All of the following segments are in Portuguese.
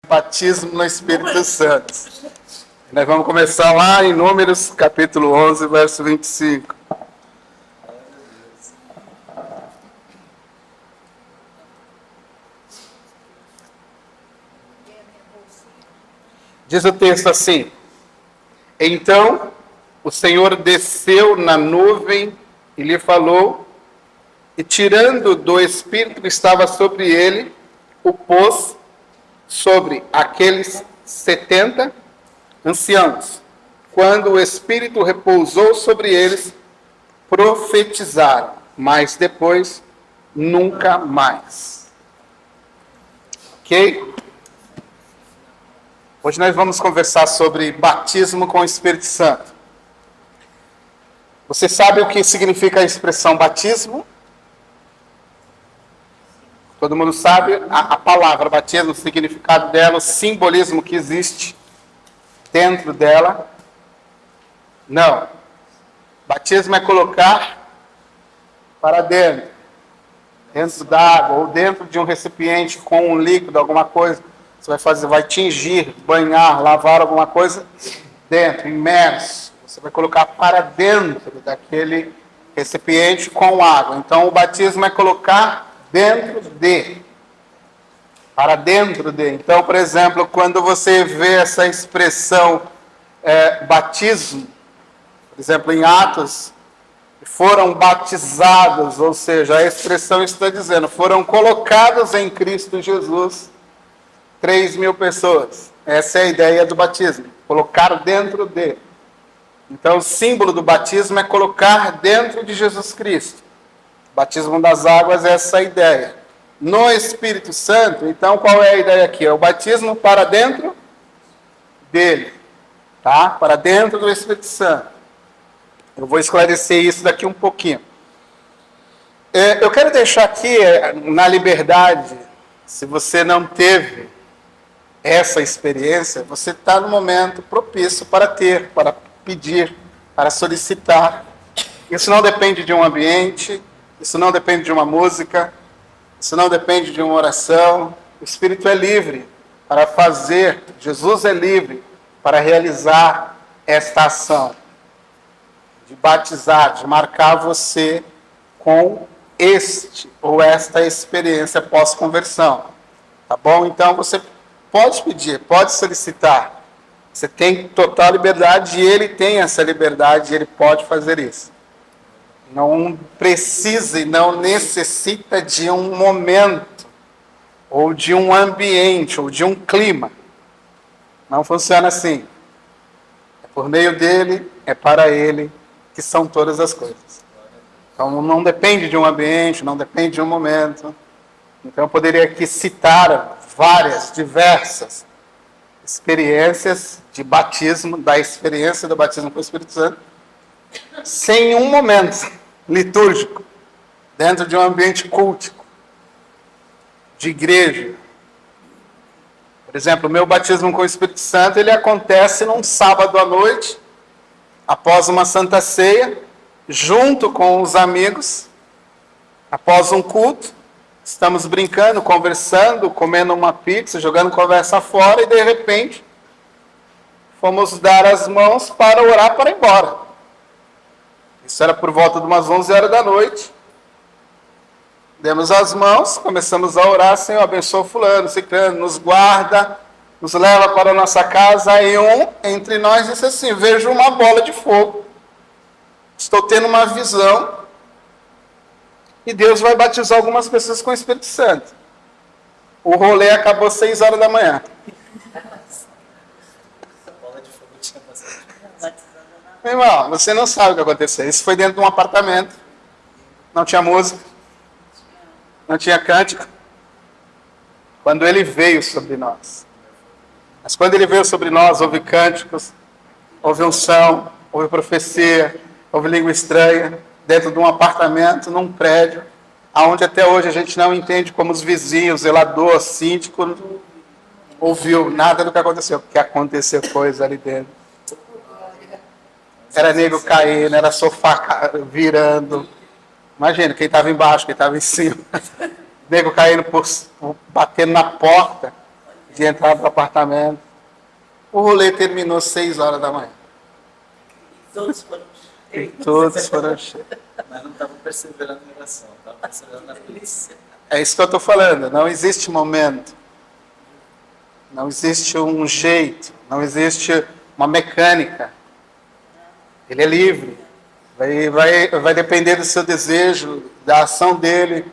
Batismo no Espírito Santo. Nós vamos começar lá em Números, capítulo 11, verso 25. Diz o texto assim: Então o Senhor desceu na nuvem e lhe falou, e tirando do Espírito que estava sobre ele, o pôs sobre aqueles 70 anciãos. Quando o Espírito repousou sobre eles, profetizaram, mas depois nunca mais. Ok? Hoje nós vamos conversar sobre batismo com o Espírito Santo. Você sabe o que significa a expressão batismo? Todo mundo sabe a palavra batismo, o significado dela, o simbolismo que existe dentro dela? Não. Batismo é colocar para dentro da água, ou dentro de um recipiente com um líquido, alguma coisa. Você vai tingir, banhar, lavar alguma coisa dentro, imerso. Você vai colocar para dentro daquele recipiente com água. Então o batismo é colocar dentro de, para dentro de. Então, por exemplo, quando você vê essa expressão batismo, por exemplo, em Atos, foram batizados, ou seja, a expressão está dizendo, foram colocados em Cristo Jesus 3.000 pessoas. Essa é a ideia do batismo, colocar dentro de. Então, o símbolo do batismo é colocar dentro de Jesus Cristo. Batismo das águas é essa ideia. No Espírito Santo, então, qual é a ideia aqui? É o batismo para dentro dele, tá? Para dentro do Espírito Santo. Eu vou esclarecer isso daqui um pouquinho. Eu quero deixar aqui, na liberdade, se você não teve essa experiência, você está no momento propício para ter, para pedir, para solicitar. Isso não depende de um ambiente, isso não depende de uma música, isso não depende de uma oração. O Espírito é livre para fazer, Jesus é livre para realizar esta ação, de batizar, de marcar você com este ou esta experiência pós-conversão. Tá bom? Então você pode pedir, pode solicitar. Você tem total liberdade e ele tem essa liberdade, ele pode fazer isso. Não precisa e não necessita de um momento, ou de um ambiente, ou de um clima. Não funciona assim. É por meio dele, é para ele, que são todas as coisas. Então não depende de um ambiente, não depende de um momento. Então eu poderia aqui citar várias, diversas experiências de batismo, da experiência do batismo com o Espírito Santo, sem um momento litúrgico, dentro de um ambiente cultico, de igreja. Por exemplo, o meu batismo com o Espírito Santo, ele acontece num sábado à noite, após uma santa ceia, junto com os amigos, após um culto, estamos brincando, conversando, comendo uma pizza, jogando conversa fora, e de repente, fomos dar as mãos para orar para ir embora. Isso era por volta de umas 11 horas da noite. Demos as mãos, começamos a orar, Senhor, abençoa fulano, ciclano, nos guarda, nos leva para a nossa casa. Aí um entre nós disse assim, vejo uma bola de fogo, estou tendo uma visão, e Deus vai batizar algumas pessoas com o Espírito Santo. O rolê acabou 6 horas da manhã. Meu irmão, você não sabe o que aconteceu. Isso foi dentro de um apartamento. Não tinha música. Não tinha cântico. Quando ele veio sobre nós. Mas quando ele veio sobre nós, houve cânticos, houve unção, houve profecia, houve língua estranha, dentro de um apartamento, num prédio, onde até hoje a gente não entende como os vizinhos, zelador, síndico, ouviu nada do que aconteceu. Porque aconteceu coisa ali dentro. Era nego caindo, era sofá virando. Imagina, quem estava embaixo, quem estava em cima. Nego caindo, batendo na porta. de entrar para o apartamento. O rolê terminou 6 horas da manhã. Todos foram cheios. Todos foram cheios. Mas não estava perseverando em oração, estava perseverando na polícia. É isso que eu estou falando. Não existe momento. Não existe um jeito. Não existe uma mecânica. Ele é livre. Vai depender do seu desejo, da ação dele,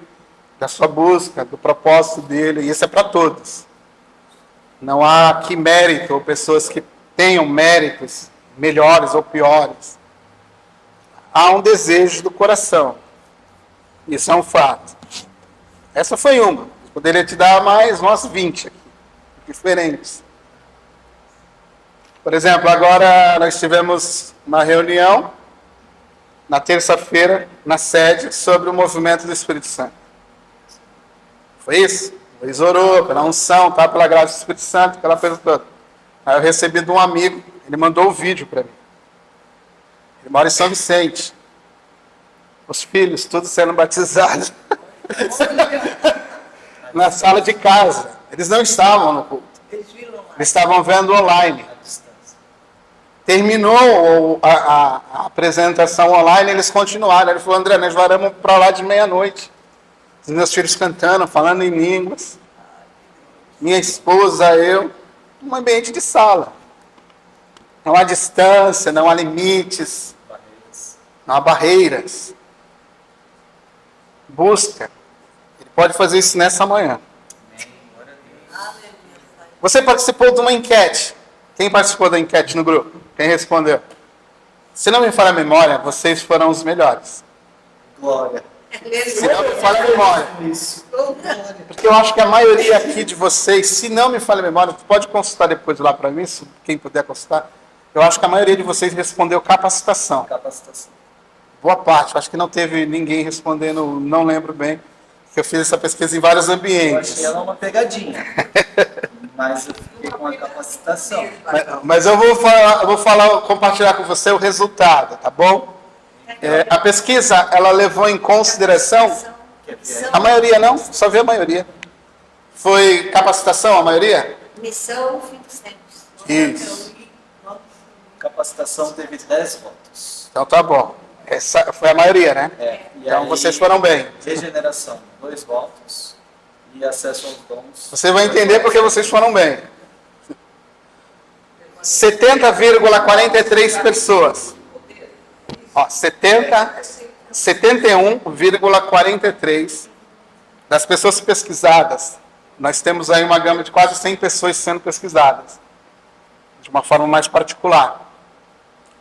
da sua busca, do propósito dele. E isso é para todos. Não há aqui mérito ou pessoas que tenham méritos melhores ou piores. Há um desejo do coração. Isso é um fato. Essa foi uma. Eu poderia te dar mais umas 20 aqui, diferentes. Por exemplo, agora nós tivemos uma reunião, na terça-feira, na sede, sobre o movimento do Espírito Santo. Foi isso? Luiz orou pela unção, tá? Pela graça do Espírito Santo, aquela coisa toda. Aí eu recebi de um amigo, ele mandou o vídeo para mim. Ele mora em São Vicente. Os filhos, todos sendo batizados. Na sala de casa. Eles não estavam no culto. Eles estavam vendo online. Terminou a apresentação online, eles continuaram. Ele falou, André, nós varamos para lá de meia-noite. Os meus filhos cantando, falando em línguas. Minha esposa, eu. Um ambiente de sala. Não há distância, não há limites. Não há barreiras. Busca. Ele pode fazer isso nessa manhã. Você participou de uma enquete. Quem participou da enquete no grupo? Quem respondeu? Se não me falha a memória, vocês foram os melhores. Glória. Se não me falha a memória. Porque eu acho que a maioria aqui de vocês, se não me falha a memória, pode consultar depois lá para mim, se quem puder consultar. Eu acho que a maioria de vocês respondeu capacitação. Capacitação. Boa parte. Eu acho que não teve ninguém respondendo, não lembro bem. Que eu fiz essa pesquisa em vários Eu ambientes. achei ela uma pegadinha. Mas eu fiquei com a capacitação. Mas eu vou compartilhar com você o resultado, tá bom? A pesquisa, ela levou em consideração, a maioria não, só vi a maioria. Foi capacitação a maioria? Missão, fim dos tempos. Isso. Capacitação teve 10 votos. Então tá bom. Essa foi a maioria, né? E Então aí, vocês foram bem. Regeneração, 2 votos. E acesso aos dons. Você vai entender porque vocês foram bem. 70,43 pessoas. Ó, 71,43 das pessoas pesquisadas. Nós temos aí uma gama de quase 100 pessoas sendo pesquisadas. De uma forma mais particular.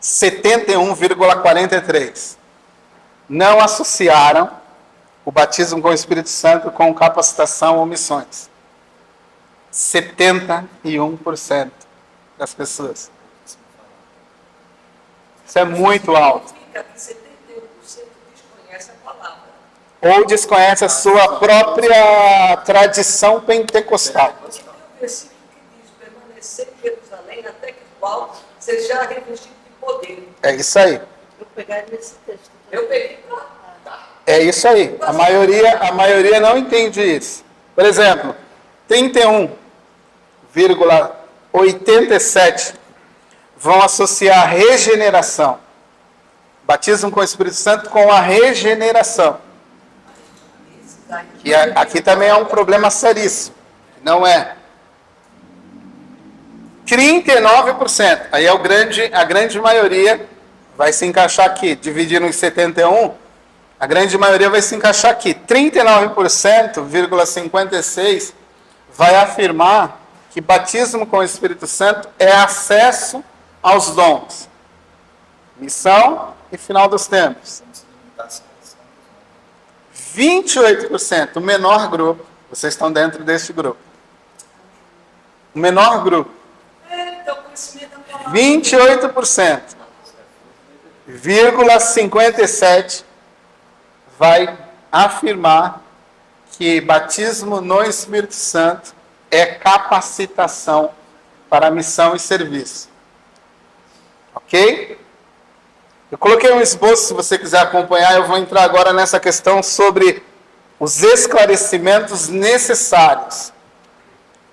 71,43 não associaram o batismo com o Espírito Santo com capacitação ou missões. 71% das pessoas. Isso é muito alto. Significa que 71% desconhece a palavra. Ou desconhece a sua própria tradição pentecostal. Tem um versículo que diz, permanecer em Jerusalém até que o alto seja revestido de poder. É isso aí. Eu peguei nesse texto. Eu peguei para... É isso aí. A maioria não entende isso. Por exemplo, 31,87 vão associar regeneração. Batismo com o Espírito Santo com a regeneração. E aqui também é um problema seríssimo. Não é. 39%. Aí é a grande maioria vai se encaixar aqui. Dividindo em 71, a grande maioria vai se encaixar aqui. 39,56 vai afirmar que batismo com o Espírito Santo é acesso aos dons. Missão e final dos tempos. 28%, o menor grupo. Vocês estão dentro deste grupo. O menor grupo. Então, o conhecimento da palavra... 28,57 vai afirmar que batismo no Espírito Santo é capacitação para missão e serviço. Ok? Eu coloquei um esboço, se você quiser acompanhar, eu vou entrar agora nessa questão sobre os esclarecimentos necessários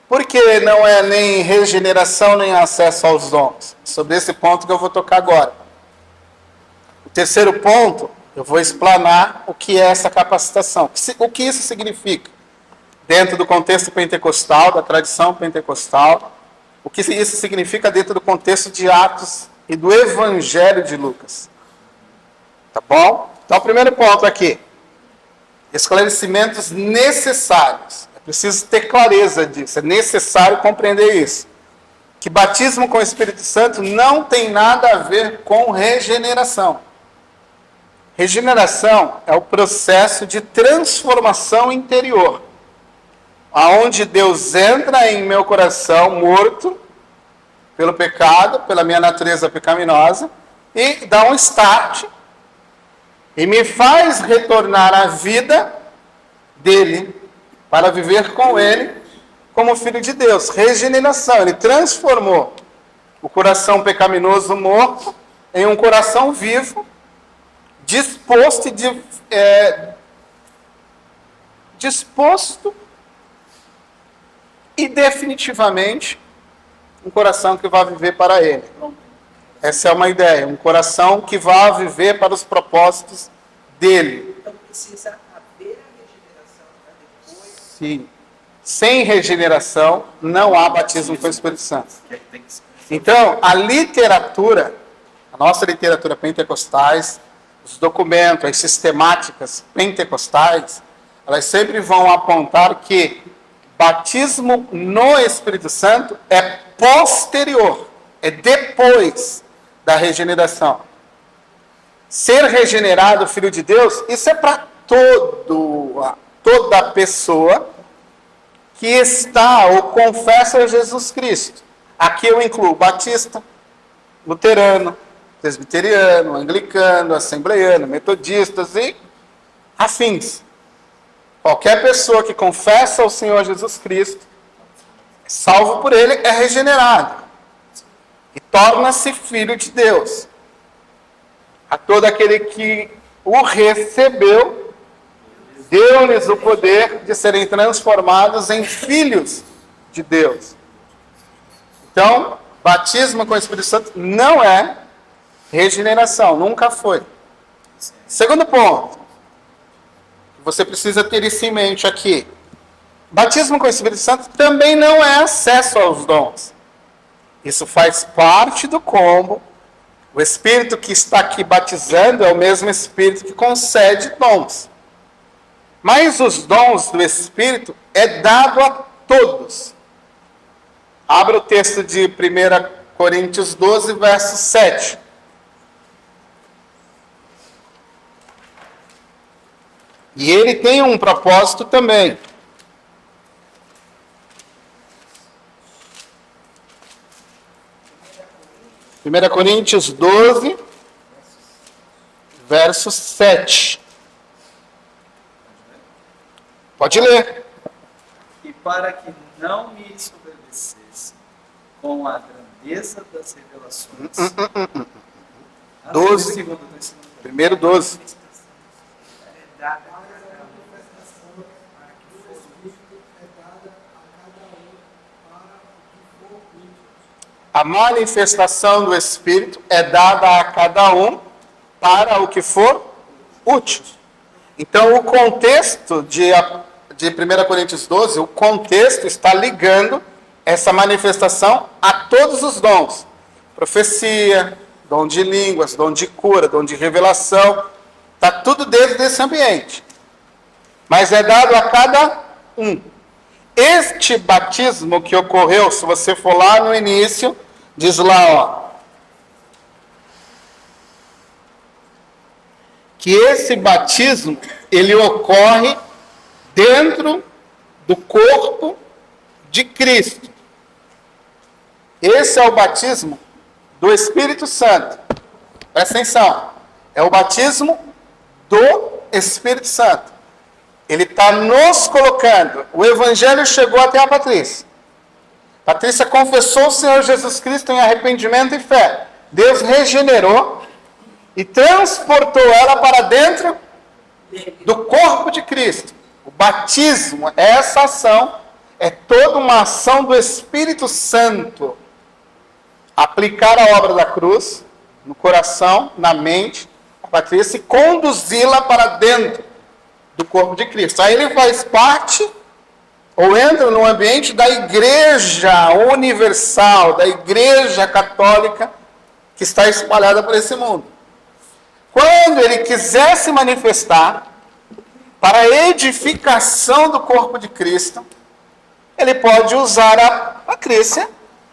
Por que não é nem regeneração, nem acesso aos dons? Sobre esse ponto que eu vou tocar agora. O terceiro ponto, eu vou explanar o que é essa capacitação. O que isso significa? Dentro do contexto pentecostal, da tradição pentecostal. O que isso significa dentro do contexto de Atos e do Evangelho de Lucas. Tá bom? Então, o primeiro ponto aqui. Esclarecimentos necessários. É preciso ter clareza disso. É necessário compreender isso. Que batismo com o Espírito Santo não tem nada a ver com regeneração. Regeneração é o processo de transformação interior. Aonde Deus entra em meu coração morto pelo pecado, pela minha natureza pecaminosa, e dá um start e me faz retornar à vida dele para viver com ele como filho de Deus. Regeneração, ele transformou o coração pecaminoso morto em um coração vivo, disposto e definitivamente um coração que vai viver para ele. Essa é uma ideia, um coração que vai viver para os propósitos dele. Então precisa haver a regeneração para depois. Sim. Sem regeneração não há batismo com o Espírito Santo. Então, a literatura, a nossa literatura pentecostais, os documentos, as sistemáticas pentecostais, elas sempre vão apontar que batismo no Espírito Santo é posterior, é depois da regeneração. Ser regenerado, filho de Deus, isso é para toda pessoa que está ou confessa Jesus Cristo. Aqui eu incluo batista, luterano, presbiteriano, anglicano, assembleiano, metodistas e afins. Qualquer pessoa que confessa o Senhor Jesus Cristo, salvo por ele, é regenerado e torna-se filho de Deus. A todo aquele que o recebeu, deu-lhes o poder de serem transformados em filhos de Deus. Então, batismo com o Espírito Santo não é regeneração, nunca foi. Segundo ponto, você precisa ter isso em mente aqui. Batismo com o Espírito Santo também não é acesso aos dons. Isso faz parte do combo. O Espírito que está aqui batizando é o mesmo Espírito que concede dons. Mas os dons do Espírito é dado a todos. Abra o texto de 1 Coríntios 12, verso 7. E ele tem um propósito também. Primeira Coríntios 12, verso 7. Pode ler. E para que não me soberbecesse com a grandeza das revelações. 12. Primeiro 12. A manifestação do Espírito é dada a cada um para o que for útil. Então, o contexto de 1 Coríntios 12, o contexto está ligando essa manifestação a todos os dons. Profecia, dom de línguas, dom de cura, dom de revelação. Está tudo dentro desse ambiente. Mas é dado a cada um. Este batismo que ocorreu, se você for lá no início, diz lá, ó, que esse batismo, ele ocorre dentro do corpo de Cristo. Esse é o batismo do Espírito Santo. Presta atenção. É o batismo do Espírito Santo. Ele está nos colocando. O Evangelho chegou até a Patrícia. Patrícia confessou o Senhor Jesus Cristo em arrependimento e fé. Deus regenerou e transportou ela para dentro do corpo de Cristo. O batismo é essa ação é toda uma ação do Espírito Santo. Aplicar a obra da cruz no coração, na mente, a Patrícia, e conduzi-la para dentro do corpo de Cristo. Aí ele faz parte, ou entra no ambiente da igreja universal, da igreja católica, que está espalhada por esse mundo. Quando ele quiser se manifestar para a edificação do corpo de Cristo, ele pode usar a Patrícia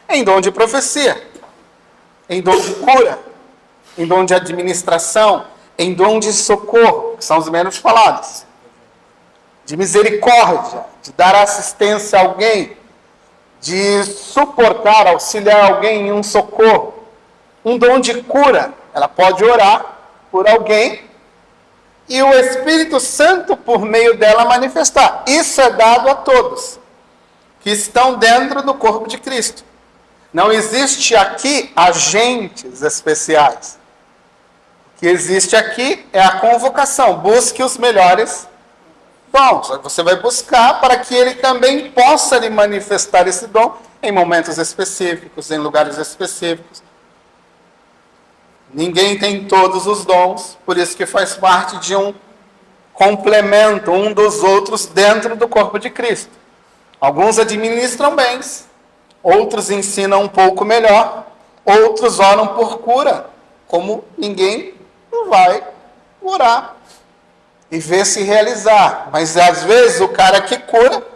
em dom de profecia, em dom de cura, em dom de administração, em dom de socorro, que são os menos falados, de misericórdia, de dar assistência a alguém, de suportar, auxiliar alguém em um socorro, um dom de cura. Ela pode orar por alguém e o Espírito Santo, por meio dela, manifestar. Isso é dado a todos que estão dentro do corpo de Cristo. Não existe aqui agentes especiais. O que existe aqui é a convocação. Busque os melhores dons. Você vai buscar para que ele também possa lhe manifestar esse dom em momentos específicos, em lugares específicos. Ninguém tem todos os dons, por isso que faz parte de um complemento um dos outros dentro do corpo de Cristo. Alguns administram bens, outros ensinam um pouco melhor, outros oram por cura, como ninguém vai orar e ver se realizar. Mas às vezes o cara que cura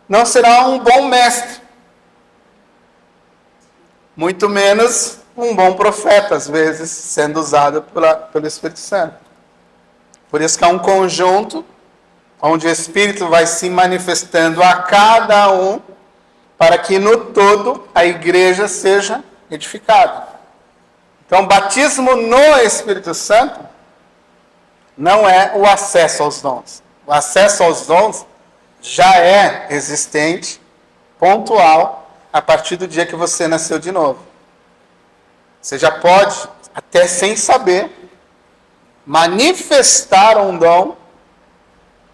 não será um bom mestre, muito menos um bom profeta, às vezes, sendo usado pelo Espírito Santo. Por isso que é um conjunto onde o Espírito vai se manifestando a cada um, para que no todo a igreja seja edificada. Então, batismo no Espírito Santo não é o acesso aos dons. O acesso aos dons já é existente, pontual, a partir do dia que você nasceu de novo. Você já pode, até sem saber, manifestar um dom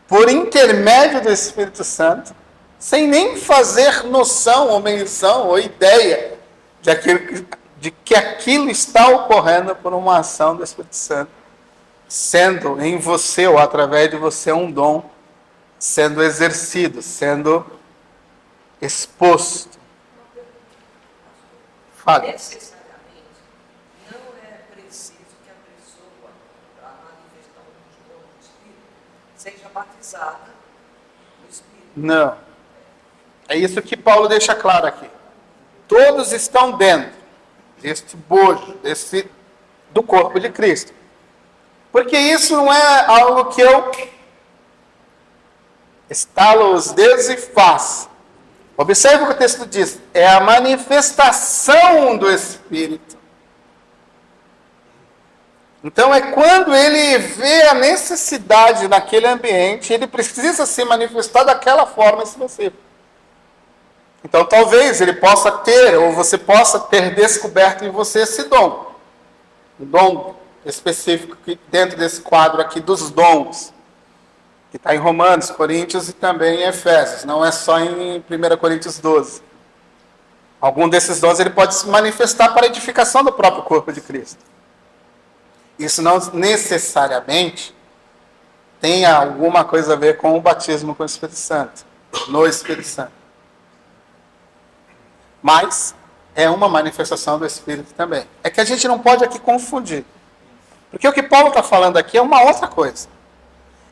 por intermédio do Espírito Santo, sem nem fazer noção ou menção ou ideia de que aquilo está ocorrendo por uma ação do Espírito Santo, sendo em você ou através de você um dom sendo exercido, sendo exposto. Fale. Necessariamente, não é preciso que a pessoa, para manifestar um dom do Espírito, seja batizada no Espírito. Não. É isso que Paulo deixa claro aqui. Todos estão dentro deste bojo, do corpo de Cristo. Porque isso não é algo que eu estalo os dedos e faço. Observe o que o texto diz. É a manifestação do Espírito. Então é quando ele vê a necessidade naquele ambiente, ele precisa se manifestar daquela forma específica. Então talvez ele possa ter, ou você possa ter descoberto em você esse dom. Um dom específico dentro desse quadro aqui dos dons. Que está em Romanos, Coríntios e também em Efésios. Não é só em 1 Coríntios 12. Algum desses dons ele pode se manifestar para a edificação do próprio corpo de Cristo. Isso não necessariamente tem alguma coisa a ver com o batismo com o Espírito Santo, no Espírito Santo. Mas é uma manifestação do Espírito também. É que a gente não pode aqui confundir. Porque o que Paulo está falando aqui é uma outra coisa.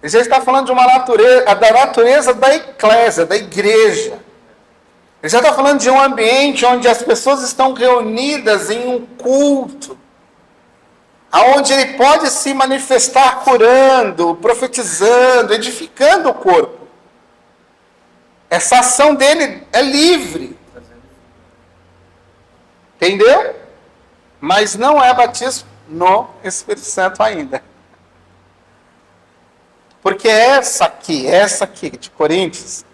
Ele já está falando de uma natureza, da natureza da eclésia, da igreja. Ele já está falando de um ambiente onde as pessoas estão reunidas em um culto, onde ele pode se manifestar curando, profetizando, edificando o corpo. Essa ação dele é livre. Entendeu? Mas não é batismo no Espírito Santo ainda. Porque essa aqui de Coríntios,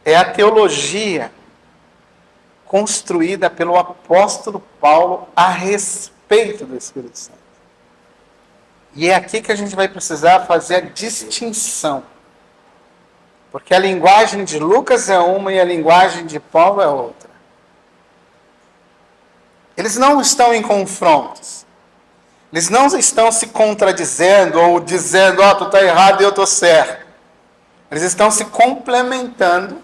é a teologia construída pelo apóstolo Paulo a respeito do Espírito Santo. E é aqui que a gente vai precisar fazer a distinção. Porque a linguagem de Lucas é uma e a linguagem de Paulo é outra. Eles não estão em confrontos. Eles não estão se contradizendo ou dizendo, tu está errado e eu estou certo. Eles estão se complementando.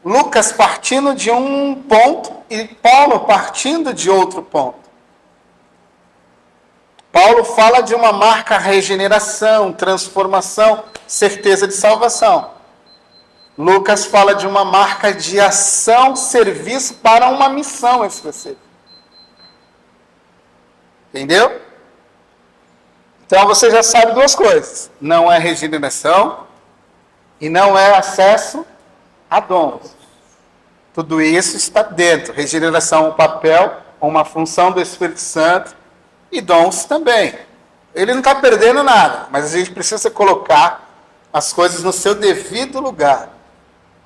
Lucas partindo de um ponto e Paulo partindo de outro ponto. Paulo fala de uma marca regeneração, transformação, certeza de salvação. Lucas fala de uma marca de ação, serviço para uma missão específica. Entendeu? Então você já sabe duas coisas. Não é regeneração e não é acesso a dons. Tudo isso está dentro. Regeneração é um papel, uma função do Espírito Santo e dons também. Ele não está perdendo nada, mas a gente precisa colocar as coisas no seu devido lugar.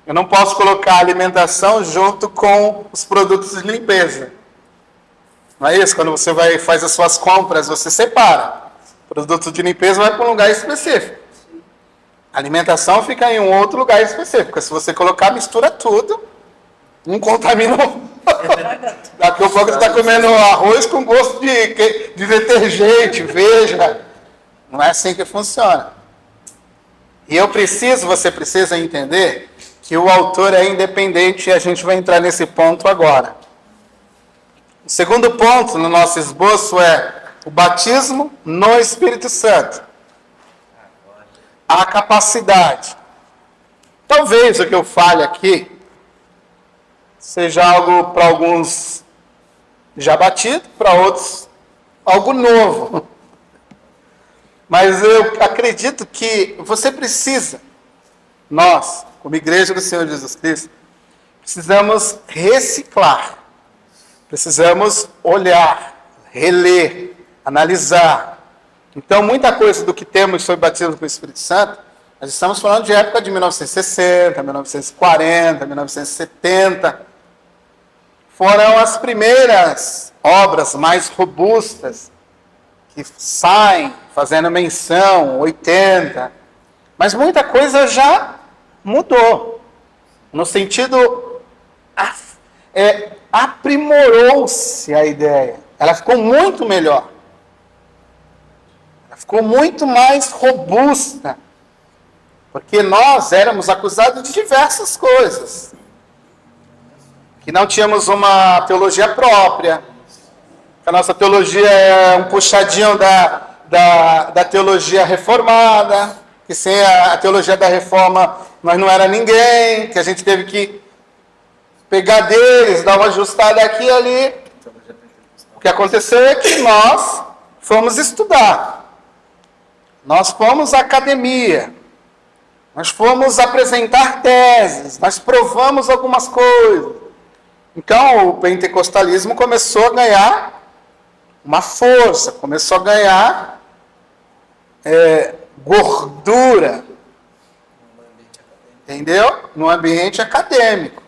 Eu não posso colocar a alimentação junto com os produtos de limpeza. Não é isso? Quando você faz as suas compras, você separa. O produto de limpeza vai para um lugar específico. A alimentação fica em um outro lugar específico. Se você colocar, mistura tudo, um contamina o outro. Daqui a pouco você está comendo arroz com gosto de detergente, veja. Não é assim que funciona. E você precisa entender que o autor é independente e a gente vai entrar nesse ponto agora. O segundo ponto no nosso esboço é o batismo no Espírito Santo. A capacidade. Talvez o que eu fale aqui seja algo para alguns já batido, para outros algo novo. Mas eu acredito que você precisa, nós, como Igreja do Senhor Jesus Cristo, precisamos reciclar. Precisamos olhar, reler, analisar. Então, muita coisa do que temos sobre batismo com o Espírito Santo, nós estamos falando de época de 1960, 1940, 1970. Foram as primeiras obras mais robustas que saem fazendo menção, 80. Mas muita coisa já mudou. No sentido, aprimorou-se a ideia. Ela ficou muito melhor. Ela ficou muito mais robusta. Porque nós éramos acusados de diversas coisas. Que não tínhamos uma teologia própria. Que a nossa teologia é um puxadinho da teologia reformada. Que sem a teologia da reforma nós não era ninguém. Que a gente teve que pegar deles, dar uma ajustada aqui e ali. O que aconteceu é que nós fomos estudar. Nós fomos à academia. Nós fomos apresentar teses. Nós provamos algumas coisas. Então, o pentecostalismo começou a ganhar uma força. Começou a ganhar gordura. Entendeu? No ambiente acadêmico.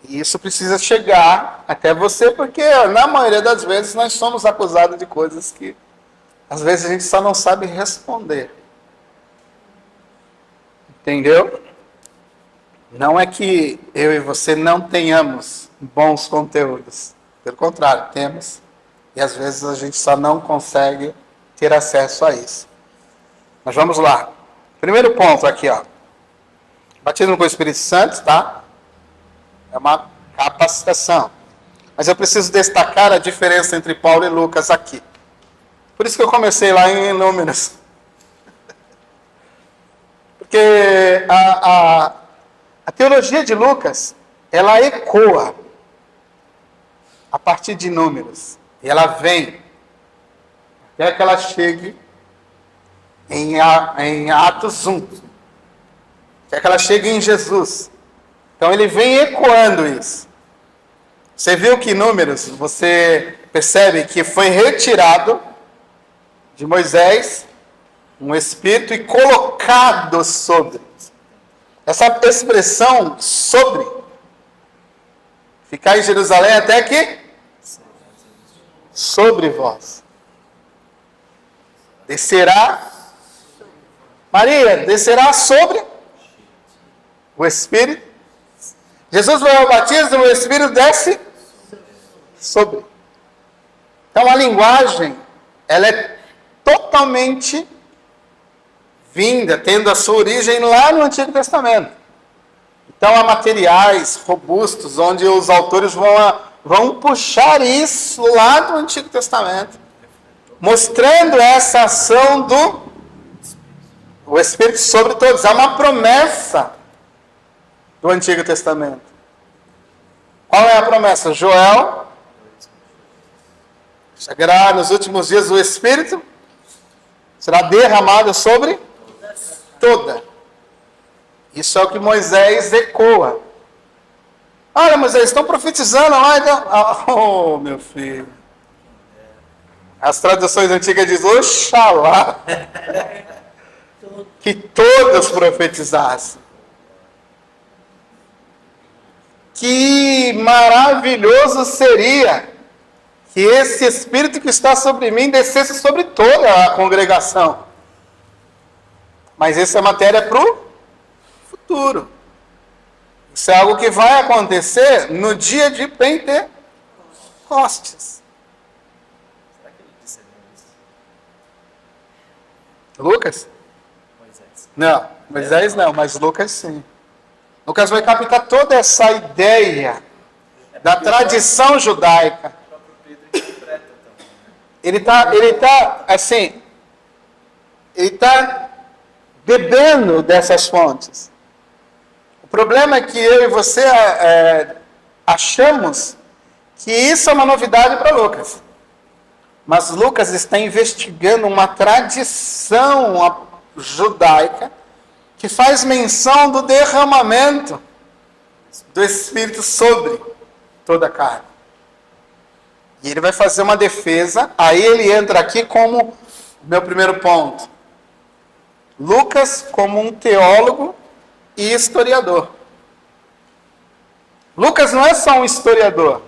E isso precisa chegar até você, porque na maioria das vezes nós somos acusados de coisas que às vezes a gente só não sabe responder. Entendeu? Não é que eu e você não tenhamos bons conteúdos. Pelo contrário, temos. E às vezes a gente só não consegue ter acesso a isso. Mas vamos lá. Primeiro ponto aqui, ó. Batismo com o Espírito Santo, tá? É uma capacitação. Mas eu preciso destacar a diferença entre Paulo e Lucas aqui. Por isso que eu comecei lá em Números. Porque a teologia de Lucas, ela ecoa a partir de Números. E ela vem até que ela chegue em Atos 1. Até que ela chegue em Jesus. Então ele vem ecoando isso. Você viu que Números, você percebe que foi retirado de Moisés um espírito e colocado sobre. Essa expressão sobre, ficar em Jerusalém até que sobre vós. Descerá, Maria, descerá sobre O Espírito. Jesus vai ao batismo, o Espírito desce sobre. Então a linguagem, ela é totalmente vinda, tendo a sua origem lá no Antigo Testamento. Então há materiais robustos, onde os autores vão puxar isso lá do Antigo Testamento, mostrando essa ação do Espírito sobre todos. Há uma promessa do Antigo Testamento. Qual é a promessa? Joel. Chegará nos últimos dias o Espírito, será derramado sobre toda. Isso é o que Moisés ecoa. Olha, Moisés, estão profetizando lá. Oh, meu filho. As traduções antigas dizem, oxalá, que todos profetizassem. Que maravilhoso seria que esse Espírito que está sobre mim descesse sobre toda a congregação. Mas essa é matéria para o futuro. Isso é algo que vai acontecer no dia de Pentecostes. Será que ele discerniu isso? Lucas? Moisés. Não, Moisés não, mas Lucas sim. Lucas vai captar toda essa ideia da tradição judaica. O próprio Pedro interpreta também, né? Ele está bebendo dessas fontes. O problema é que eu e você achamos que isso é uma novidade para Lucas. Mas Lucas está investigando uma tradição judaica que faz menção do derramamento do Espírito sobre toda a carne. E ele vai fazer uma defesa, aí ele entra aqui como meu primeiro ponto. Lucas como um teólogo e historiador. Lucas não é só um historiador,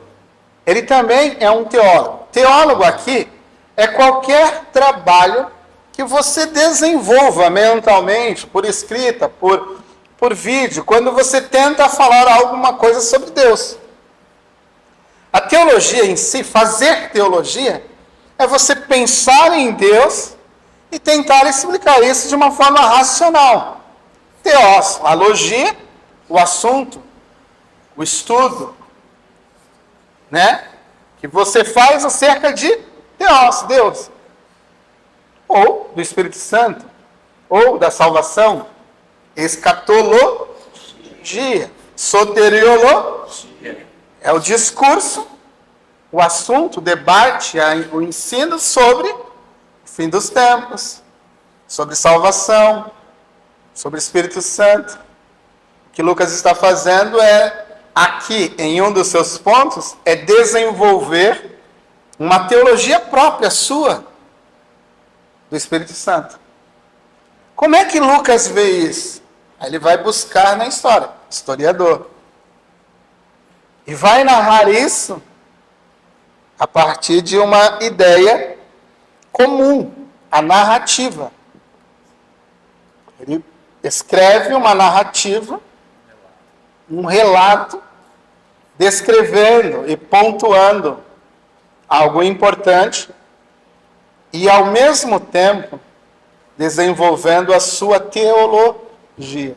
ele também é um teólogo. Teólogo aqui é qualquer trabalho que você desenvolva mentalmente, por escrita, por vídeo, quando você tenta falar alguma coisa sobre Deus. A teologia em si, fazer teologia, é você pensar em Deus e tentar explicar isso de uma forma racional. Teós, a logia, o assunto, o estudo, né? Que você faz acerca de Teós, Deus. Ou do Espírito Santo, ou da salvação. Escatologia, soteriologia. É o discurso, o assunto, o debate, o ensino sobre o fim dos tempos, sobre salvação, sobre o Espírito Santo. O que Lucas está fazendo aqui, em um dos seus pontos, é desenvolver uma teologia própria sua do Espírito Santo. Como é que Lucas vê isso? Ele vai buscar na história, historiador. E vai narrar isso a partir de uma ideia comum, a narrativa. Ele escreve uma narrativa, um relato, descrevendo e pontuando algo importante e, ao mesmo tempo, desenvolvendo a sua teologia.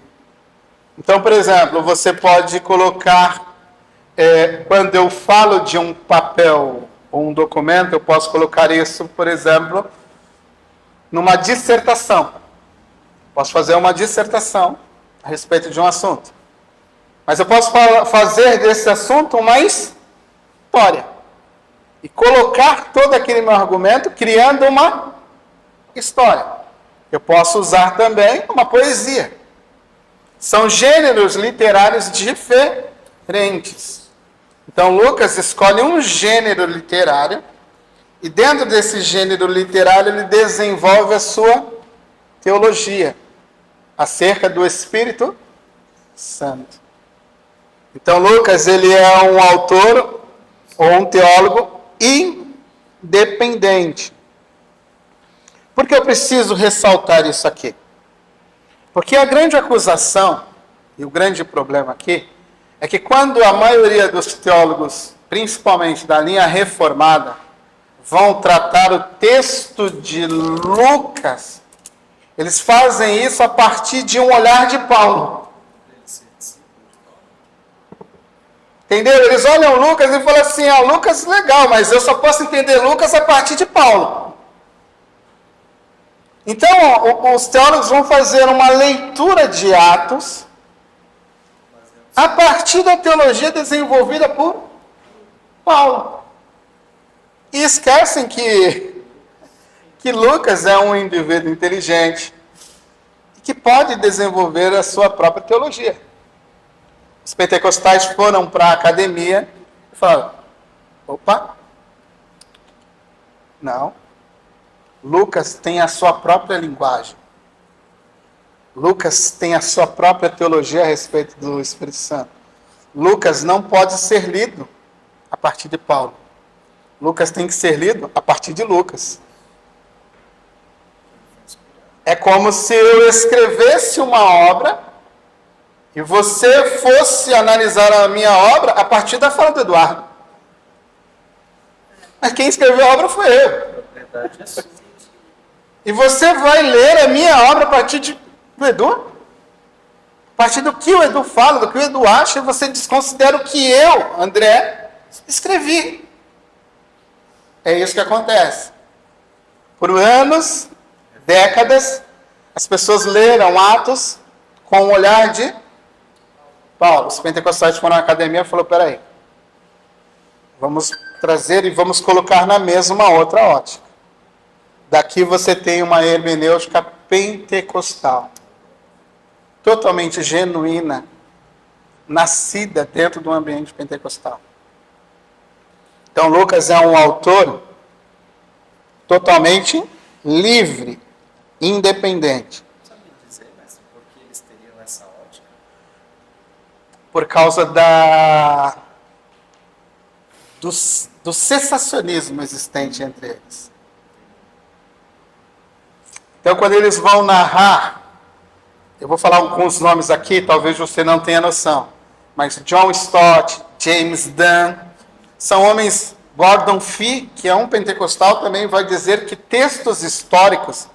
Então, por exemplo, você pode colocar, quando eu falo de um papel ou um documento, eu posso colocar isso, por exemplo, numa dissertação. Posso fazer uma dissertação a respeito de um assunto. Mas eu posso fazer desse assunto uma história. E colocar todo aquele meu argumento criando uma história. Eu posso usar também uma poesia. São gêneros literários diferentes. Então Lucas escolhe um gênero literário e dentro desse gênero literário ele desenvolve a sua teologia acerca do Espírito Santo. Então Lucas ele é um autor ou um teólogo independente. Por que eu preciso ressaltar isso aqui? Porque a grande acusação E o grande problema aqui é que quando a maioria dos teólogos, principalmente da linha reformada, vão tratar o texto de Lucas, eles fazem isso a partir de um olhar de Paulo. Entendeu? Eles olham Lucas e falam assim, Lucas legal, mas eu só posso entender Lucas a partir de Paulo. Então, os teólogos vão fazer uma leitura de Atos a partir da teologia desenvolvida por Paulo. E esquecem que Lucas é um indivíduo inteligente e que pode desenvolver a sua própria teologia. Os pentecostais foram para a academia e falaram, opa, não, Lucas tem a sua própria linguagem. Lucas tem a sua própria teologia a respeito do Espírito Santo. Lucas não pode ser lido a partir de Paulo. Lucas tem que ser lido a partir de Lucas. É como se eu escrevesse uma obra e você fosse analisar a minha obra a partir da fala do Eduardo. Mas quem escreveu a obra foi eu. A propriedade é sua. E você vai ler a minha obra a partir do Edu? A partir do que o Edu fala, do que o Edu acha, você desconsidera o que eu, André, escrevi. É isso que acontece. Por anos, décadas, as pessoas leram Atos com o olhar de Paulo. Os pentecostais foram na academia e falaram, peraí, vamos trazer e vamos colocar na mesa uma outra ótica. Daqui você tem uma hermenêutica pentecostal, totalmente genuína, nascida dentro do ambiente pentecostal. Então Lucas é um autor totalmente livre, independente. Sabe dizer, mestre, por que eles teriam essa ótica? Por causa do sensacionismo existente entre eles. Então, quando eles vão narrar, eu vou falar alguns nomes aqui, talvez você não tenha noção, mas John Stott, James Dunn, são homens. Gordon Fee, que é um pentecostal, também vai dizer que textos históricos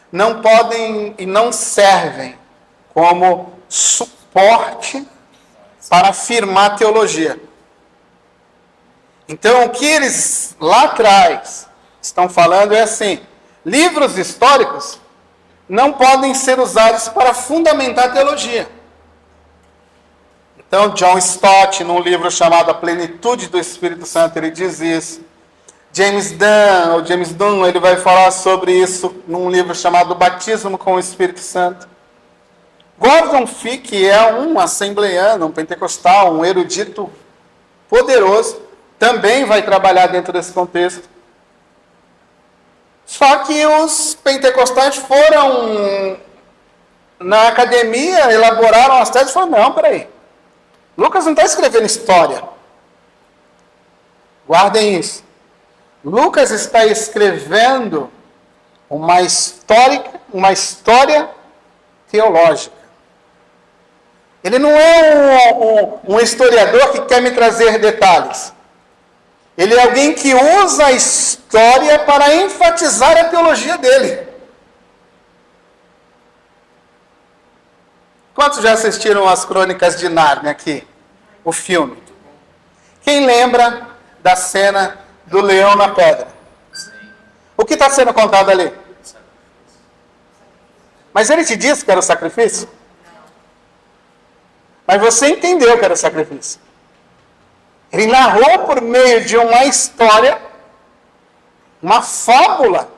não podem e não servem como suporte para afirmar teologia. Então, o que eles lá atrás estão falando é assim, livros históricos não podem ser usados para fundamentar teologia. Então, John Stott, num livro chamado A Plenitude do Espírito Santo, ele diz isso. James Dunn, ele vai falar sobre isso num livro chamado Batismo com o Espírito Santo. Gordon Fee, que é um assembleiano, um pentecostal, um erudito poderoso, também vai trabalhar dentro desse contexto. Só que os pentecostais foram na academia, elaboraram as teses e falaram, não, peraí. Lucas não está escrevendo história. Guardem isso. Lucas está escrevendo uma história teológica. Ele não é um historiador que quer me trazer detalhes. Ele é alguém que usa a história para enfatizar a teologia dele. Quantos já assistiram as Crônicas de Nárnia aqui? O filme. Quem lembra da cena do leão na pedra? Sim. O que está sendo contado ali? Mas ele te disse que era o sacrifício? Mas você entendeu que era o sacrifício. Ele narrou por meio de uma história, uma fábula.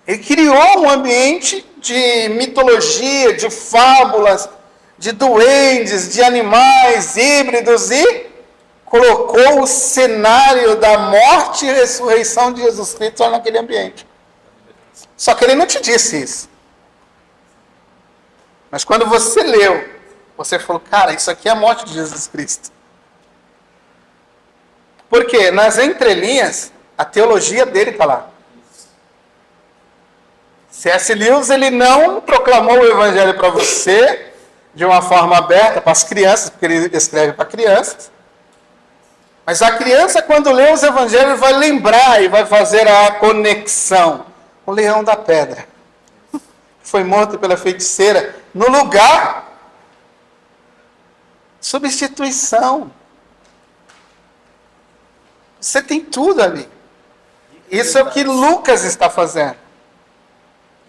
Ele criou um ambiente de mitologia, de fábulas, de duendes, de animais híbridos e colocou o cenário da morte e ressurreição de Jesus Cristo naquele ambiente. Só que ele não te disse isso. Mas quando você leu, você falou, cara, isso aqui é a morte de Jesus Cristo. Porque nas entrelinhas, a teologia dele está lá. C.S. Lewis, ele não proclamou o evangelho para você de uma forma aberta para as crianças, porque ele escreve para crianças. Mas a criança, quando lê os evangelhos, vai lembrar e vai fazer a conexão. O leão da pedra foi morto pela feiticeira no lugar. Substituição. Você tem tudo ali. Isso é o que Lucas está fazendo.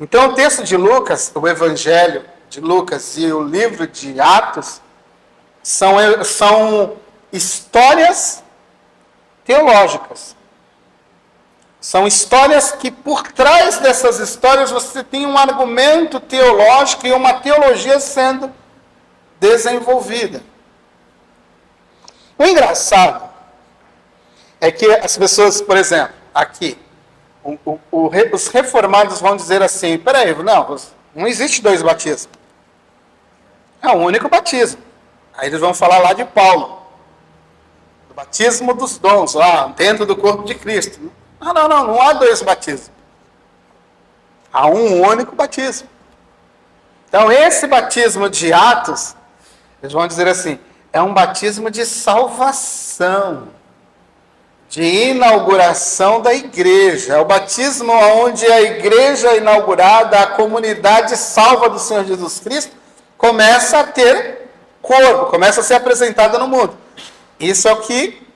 Então, o texto de Lucas, o Evangelho de Lucas e o livro de Atos são histórias teológicas. São histórias que, por trás dessas histórias, você tem um argumento teológico e uma teologia sendo desenvolvida. O engraçado é que as pessoas, por exemplo, aqui, os reformados vão dizer assim, peraí, não existe dois batismos. É um único batismo. Aí eles vão falar lá de Paulo. Do batismo dos dons, lá dentro do corpo de Cristo. Não há dois batismos. Há um único batismo. Então esse batismo de Atos, eles vão dizer assim, é um batismo de salvação. De inauguração da igreja. É o batismo onde a igreja inaugurada, a comunidade salva do Senhor Jesus Cristo, começa a ter corpo, começa a ser apresentada no mundo. Isso é o que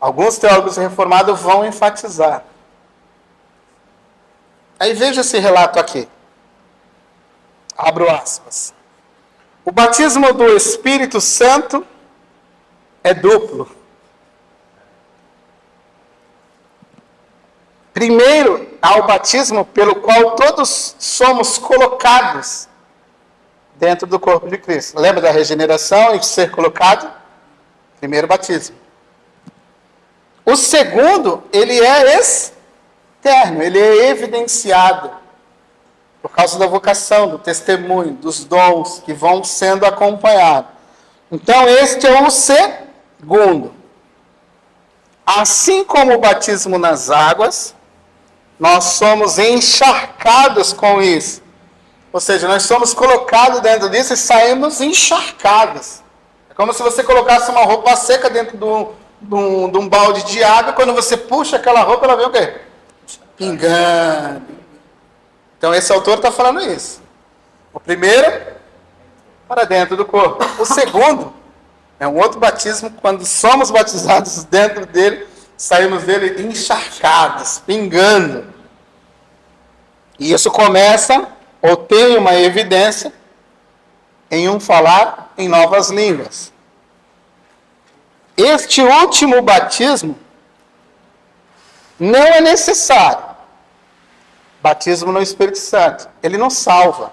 alguns teólogos reformados vão enfatizar. Aí veja esse relato aqui. Abro aspas. O batismo do Espírito Santo é duplo. Primeiro, há o batismo pelo qual todos somos colocados dentro do corpo de Cristo. Lembra da regeneração e ser colocado? Primeiro batismo. O segundo, ele é externo, ele é evidenciado por causa da vocação, do testemunho, dos dons que vão sendo acompanhados. Então, este é o segundo. Assim como o batismo nas águas, nós somos encharcados com isso. Ou seja, nós somos colocados dentro disso e saímos encharcados. É como se você colocasse uma roupa seca dentro de um balde de água, quando você puxa aquela roupa, ela vem o quê? Pingando. Então esse autor está falando isso. O primeiro, para dentro do corpo. O segundo, é um outro batismo, quando somos batizados dentro dele, saímos dele encharcados, pingando. E isso começa, ou tem uma evidência, em um falar em novas línguas. Este último batismo não é necessário. Batismo no Espírito Santo. Ele não salva.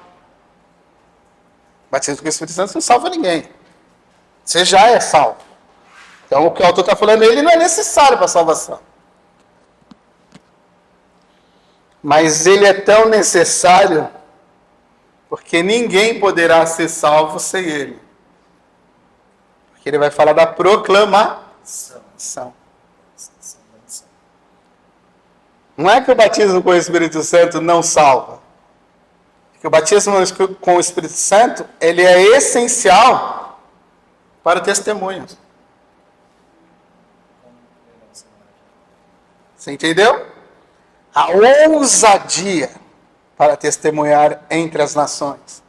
Batismo com o Espírito Santo não salva ninguém. Você já é salvo. Então o que o autor está falando, ele não é necessário para a salvação. Mas ele é tão necessário porque ninguém poderá ser salvo sem ele. Porque ele vai falar da proclamação. Não é que o batismo com o Espírito Santo não salva. É que o batismo com o Espírito Santo, ele é essencial para o testemunho. Você entendeu? A ousadia para testemunhar entre as nações.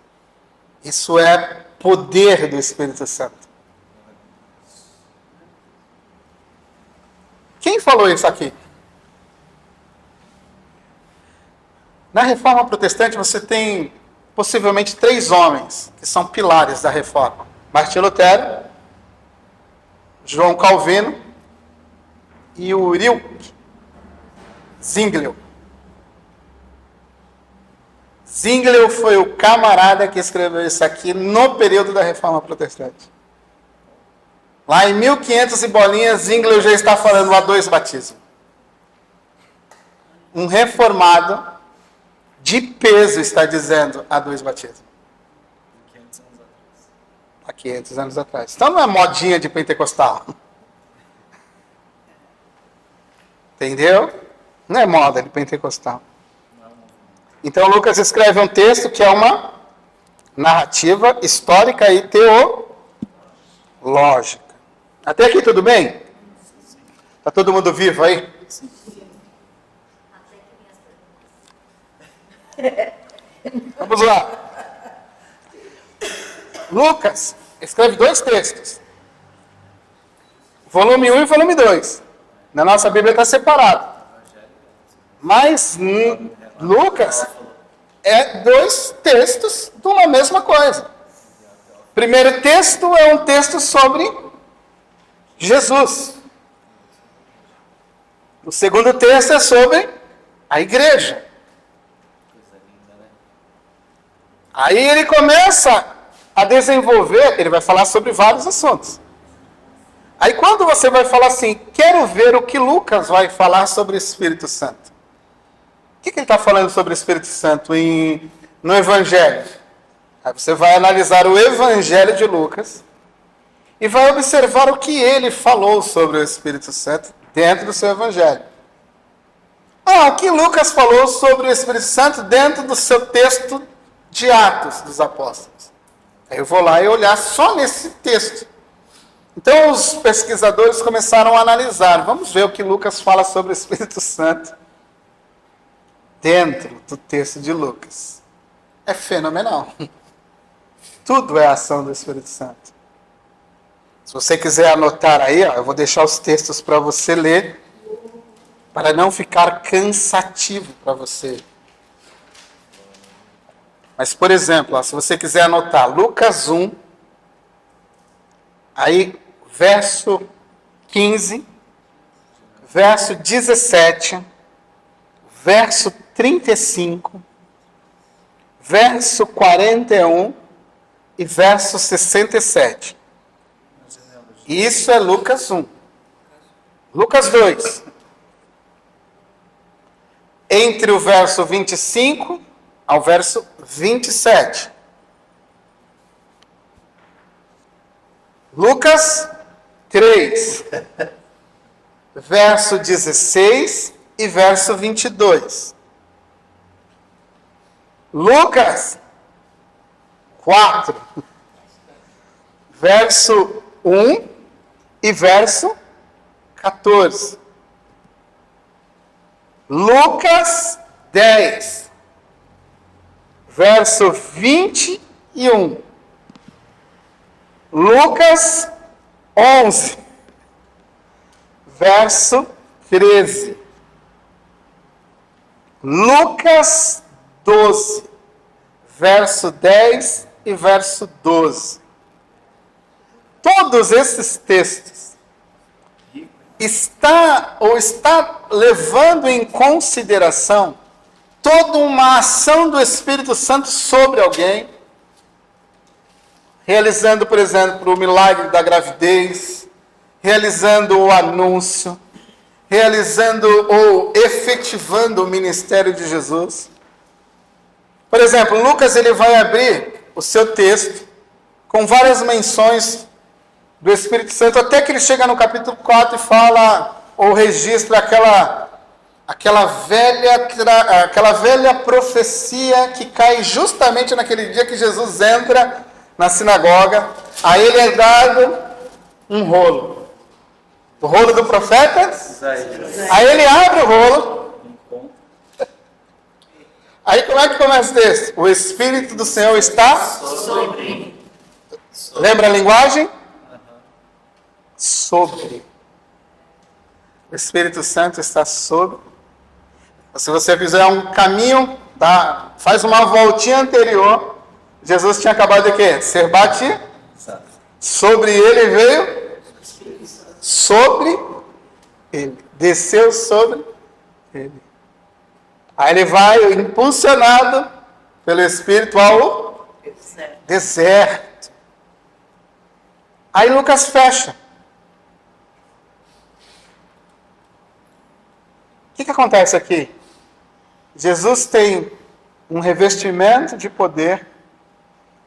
Isso é poder do Espírito Santo. Quem falou isso aqui? Na Reforma Protestante você tem possivelmente 3 homens que são pilares da Reforma. Martinho Lutero, João Calvino e Ulrich Zwinglio. Zwinglio foi o camarada que escreveu isso aqui no período da Reforma Protestante. Lá em 1500 e bolinhas, Zwinglio já está falando há 2 batismos. Um reformado de peso está dizendo há 2 batismos. Há 500 anos atrás. Então não é modinha de pentecostal. Entendeu? Não é moda de pentecostal. Então Lucas escreve um texto que é uma narrativa, histórica e teológica. Até aqui tudo bem? Está todo mundo vivo aí? Vamos lá. Lucas escreve 2 textos. Volume 1 e volume 2. Na nossa Bíblia está separado. Mas Lucas é 2 textos de uma mesma coisa. O primeiro texto é um texto sobre Jesus. O segundo texto é sobre a igreja. Aí ele começa a desenvolver, ele vai falar sobre vários assuntos. Aí quando você vai falar assim, quero ver o que Lucas vai falar sobre o Espírito Santo. O que ele está falando sobre o Espírito Santo no Evangelho? Aí você vai analisar o Evangelho de Lucas e vai observar o que ele falou sobre o Espírito Santo dentro do seu Evangelho. O que Lucas falou sobre o Espírito Santo dentro do seu texto de Atos dos Apóstolos. Aí eu vou lá e olhar só nesse texto. Então os pesquisadores começaram a analisar. Vamos ver o que Lucas fala sobre o Espírito Santo dentro do texto de Lucas. É fenomenal. Tudo é ação do Espírito Santo. Se você quiser anotar aí, eu vou deixar os textos para você ler, para não ficar cansativo para você. Mas, por exemplo, se você quiser anotar Lucas 1, aí verso 15, verso 17, verso 35, verso 41 e verso 67. Isso é Lucas 1. Lucas 2. Entre o verso 25 ao verso 27. Lucas 3, verso 16 e verso 22. Lucas 4, verso 1 e verso 14. Lucas 10, verso 21. Lucas 11, verso 13. Lucas 12, verso 10 e verso 12. Todos esses textos está levando em consideração toda uma ação do Espírito Santo sobre alguém, realizando, por exemplo, o milagre da gravidez, realizando o anúncio, realizando ou efetivando o ministério de Jesus. Por exemplo, Lucas ele vai abrir o seu texto com várias menções do Espírito Santo, até que ele chega no capítulo 4 e fala, ou registra aquela velha profecia que cai justamente naquele dia que Jesus entra na sinagoga. A ele é dado um rolo. O rolo do profeta. Aí ele abre o rolo. Aí como é que começa o texto? O Espírito do Senhor está sobre. Lembra a linguagem? Sobre. O Espírito Santo está sobre. Se você fizer um caminho, faz uma voltinha anterior, Jesus tinha acabado de quê? Ser batido. Sobre ele veio. Sobre ele. Desceu sobre ele. Aí ele vai impulsionado pelo Espírito ao deserto. Aí Lucas fecha. O que acontece aqui? Jesus tem um revestimento de poder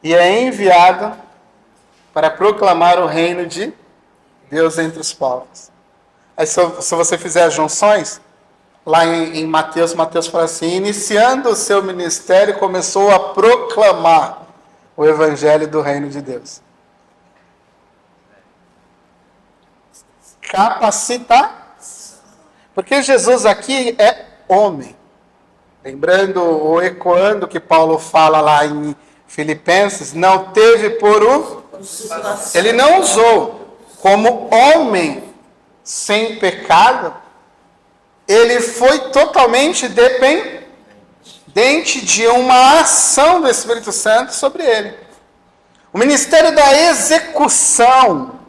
e é enviado para proclamar o reino de Deus entre os povos. Aí se você fizer as junções, lá em Mateus fala assim, iniciando o seu ministério, começou a proclamar o evangelho do reino de Deus. Capacitar. Porque Jesus aqui é homem. Lembrando ou ecoando o que Paulo fala lá em Filipenses, não teve por ele não usou como homem sem pecado, ele foi totalmente dependente de uma ação do Espírito Santo sobre ele. O ministério da execução,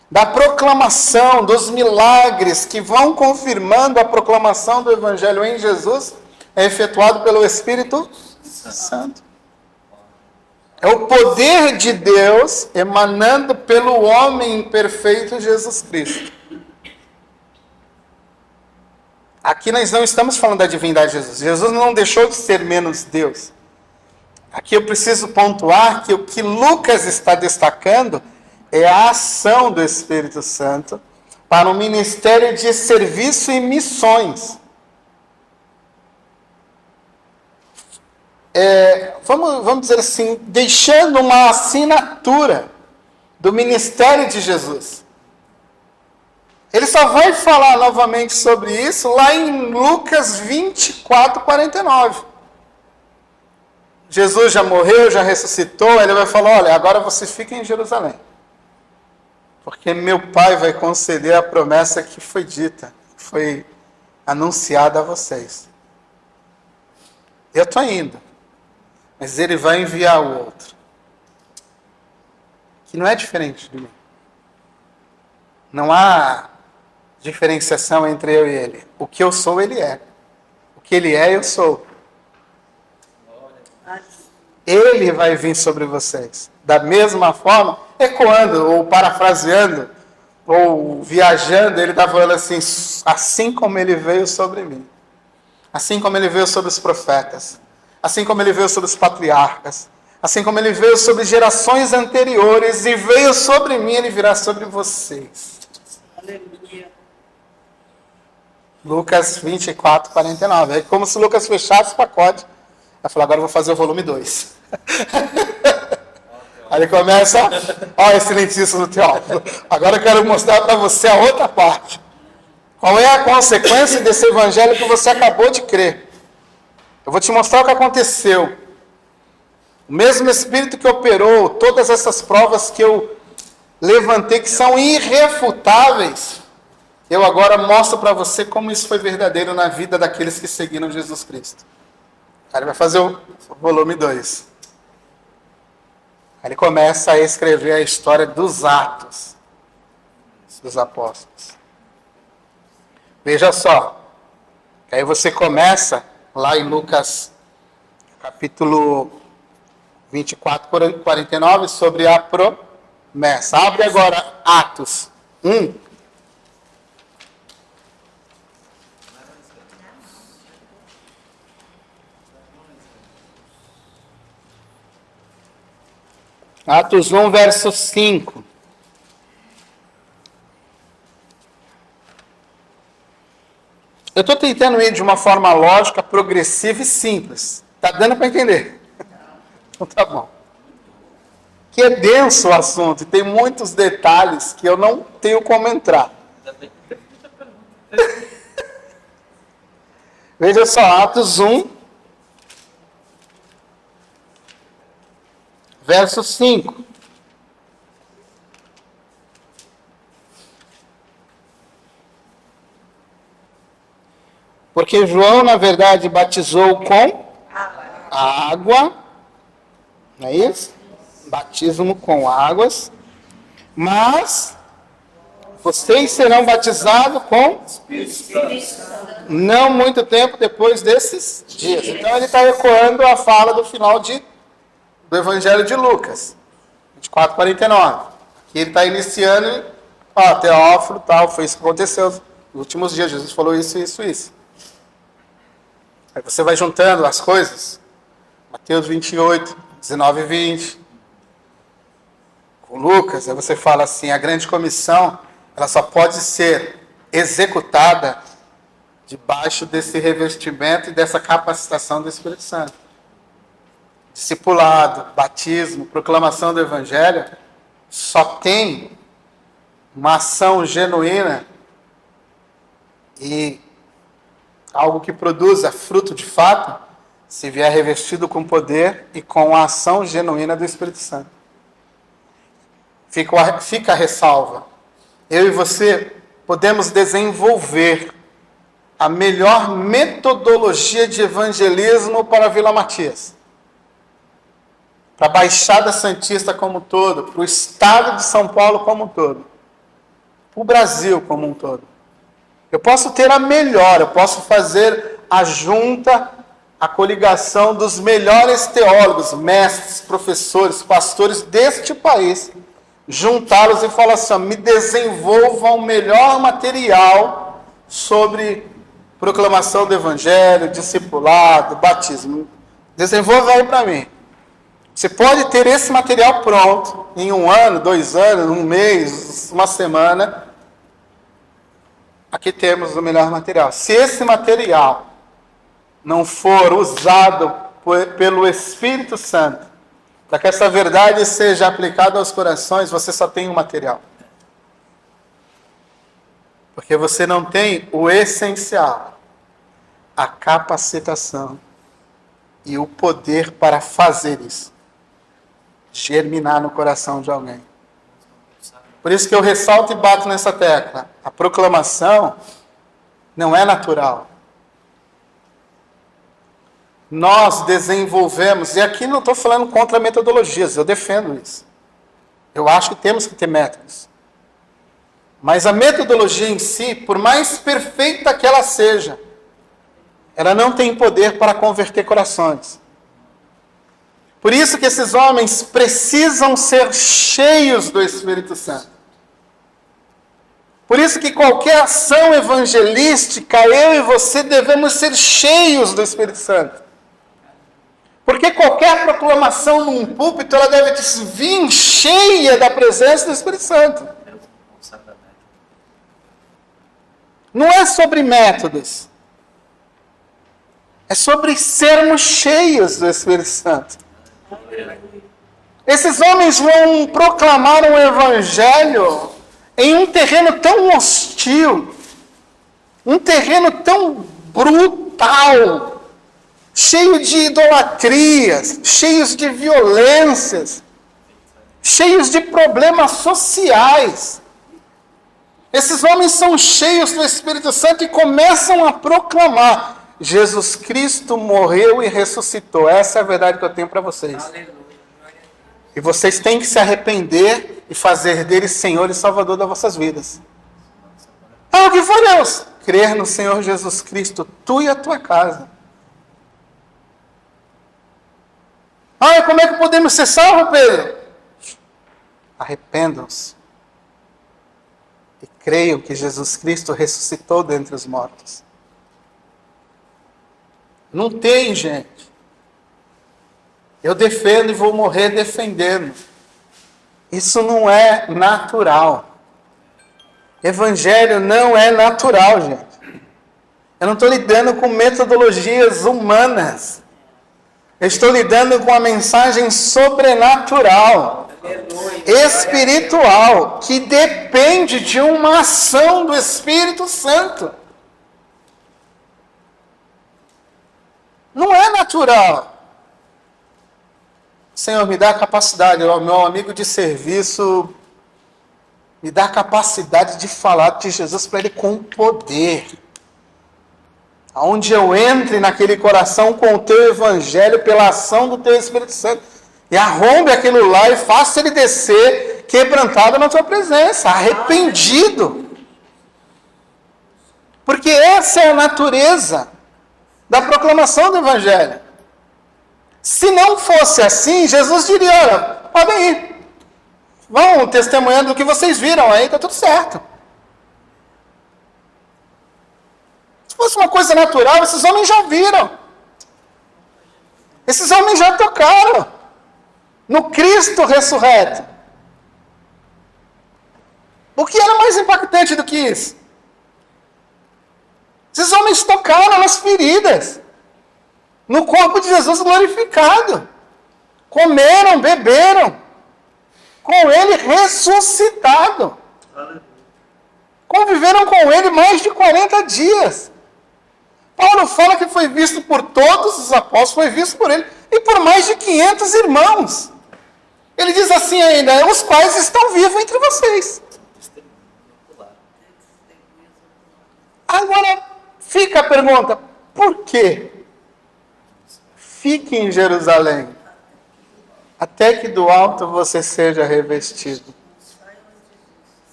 da proclamação, dos milagres que vão confirmando a proclamação do Evangelho em Jesus, é efetuado pelo Espírito Santo. É o poder de Deus emanando pelo homem perfeito Jesus Cristo. Aqui nós não estamos falando da divindade de Jesus. Jesus não deixou de ser menos Deus. Aqui eu preciso pontuar que o que Lucas está destacando é a ação do Espírito Santo para um ministério de serviço e missões. Vamos dizer assim, deixando uma assinatura do ministério de Jesus. Ele só vai falar novamente sobre isso lá em Lucas 24, 49. Jesus já morreu, já ressuscitou, ele vai falar, olha, agora você fica em Jerusalém. Porque meu Pai vai conceder a promessa que foi dita, foi anunciada a vocês. Eu estou indo, mas ele vai enviar o outro, que não é diferente de mim. Não há diferenciação entre eu e ele. O que eu sou, ele é. O que ele é, eu sou. Ele vai vir sobre vocês. Da mesma forma, ecoando, ou parafraseando, ou viajando, ele está falando assim, assim como ele veio sobre mim. Assim como ele veio sobre os profetas. Assim como ele veio sobre os patriarcas. Assim como ele veio sobre gerações anteriores e veio sobre mim, ele virá sobre vocês. Aleluia. Lucas 24, 49. É como se Lucas fechasse o pacote. Vai falar, agora eu vou fazer o volume 2. Aí ele começa, ó, excelentíssimo Teófilo, agora eu quero mostrar para você a outra parte. Qual é a consequência desse evangelho que você acabou de crer? Eu vou te mostrar o que aconteceu. O mesmo Espírito que operou todas essas provas que eu levantei, que são irrefutáveis, eu agora mostro para você como isso foi verdadeiro na vida daqueles que seguiram Jesus Cristo. Aí ele vai fazer o volume 2. Aí ele começa a escrever a história dos Atos dos Apóstolos. Veja só. Aí você começa lá em Lucas capítulo 24, 49, sobre a promessa. Abre agora Atos 1. Atos 1, verso 5. Eu estou tentando ir de uma forma lógica, progressiva e simples. Está dando para entender? Então tá bom. Que é denso o assunto, e tem muitos detalhes que eu não tenho como entrar. Veja só, Atos 1, verso 5. Porque João, na verdade, batizou com água, não é isso? Batismo com águas. Mas vocês serão batizados com não muito tempo depois desses dias. Então ele está ecoando a fala do final do Evangelho de Lucas, 24, 49. Aqui ele está iniciando, Teófilo, tal, foi isso que aconteceu nos últimos dias. Jesus falou isso, isso, isso. Aí você vai juntando as coisas. Mateus 28, 19 e 20. Com Lucas, aí você fala assim, a grande comissão, ela só pode ser executada debaixo desse revestimento e dessa capacitação do Espírito Santo. discipulado, batismo, proclamação do Evangelho, só tem uma ação genuína e algo que produza fruto de fato, se vier revestido com poder e com a ação genuína do Espírito Santo. Fica a ressalva. Eu e você podemos desenvolver a melhor metodologia de evangelismo para a Vila Matias, para a Baixada Santista como um todo, para o estado de São Paulo como um todo, para o Brasil como um todo. Eu posso ter a melhor, eu posso fazer a junta, a coligação dos melhores teólogos, mestres, professores, pastores deste país, juntá-los e falar assim, me desenvolvam o melhor material sobre proclamação do Evangelho, discipulado, batismo. Desenvolva aí para mim. Você pode ter esse material pronto em 1 ano, 2 anos, 1 mês, 1 semana. Aqui temos o melhor material. Se esse material não for usado pelo Espírito Santo, para que essa verdade seja aplicada aos corações, você só tem um material. Porque você não tem o essencial, a capacitação e o poder para fazer isso. Germinar no coração de alguém. Por isso que eu ressalto e bato nessa tecla. A proclamação não é natural. Nós desenvolvemos, e aqui não estou falando contra metodologias, eu defendo isso. Eu acho que temos que ter métodos. Mas a metodologia em si, por mais perfeita que ela seja, ela não tem poder para converter corações. Por isso que esses homens precisam ser cheios do Espírito Santo. Por isso que qualquer ação evangelística, eu e você devemos ser cheios do Espírito Santo. Porque qualquer proclamação num púlpito, ela deve vir cheia da presença do Espírito Santo. Não é sobre métodos. É sobre sermos cheios do Espírito Santo. Esses homens vão proclamar um evangelho em um terreno tão hostil, um terreno tão brutal, cheio de idolatrias, cheios de violências, cheios de problemas sociais. Esses homens são cheios do Espírito Santo e começam a proclamar: Jesus Cristo morreu e ressuscitou. Essa é a verdade que eu tenho para vocês. Aleluia. E vocês têm que se arrepender e fazer dele Senhor e Salvador das vossas vidas. Ah, o que foi, Deus? Crer no Senhor Jesus Cristo, tu e a tua casa. Ah, como é que podemos ser salvos, Pedro? Arrependam-se. E creiam que Jesus Cristo ressuscitou dentre os mortos. Não tem, gente. Eu defendo e vou morrer defendendo. Isso não é natural. Evangelho não é natural, gente. Eu não estou lidando com metodologias humanas. Eu estou lidando com a mensagem sobrenatural, espiritual, que depende de uma ação do Espírito Santo. Não é natural. Senhor, me dá a capacidade, o meu amigo de serviço, me dá a capacidade de falar de Jesus para ele com poder. Aonde eu entre naquele coração com o teu evangelho, pela ação do teu Espírito Santo, e arrombe aquilo lá e faça ele descer quebrantado na tua presença, arrependido. Porque essa é a natureza da proclamação do evangelho. Se não fosse assim, Jesus diria: olha, podem ir. Vão testemunhando do que vocês viram aí, está tudo certo. Se fosse uma coisa natural, esses homens já viram. Esses homens já tocaram no Cristo ressurreto. O que era mais impactante do que isso? Esses homens tocaram nas feridas, no corpo de Jesus glorificado. comeram, beberam com ele ressuscitado. Conviveram com ele mais de 40 dias. Paulo fala que foi visto por todos os apóstolos, foi visto por ele e por mais de 500 irmãos. Ele diz assim ainda, os quais estão vivos entre vocês. Agora, fica a pergunta, por quê? Fique em Jerusalém, até que do alto você seja revestido.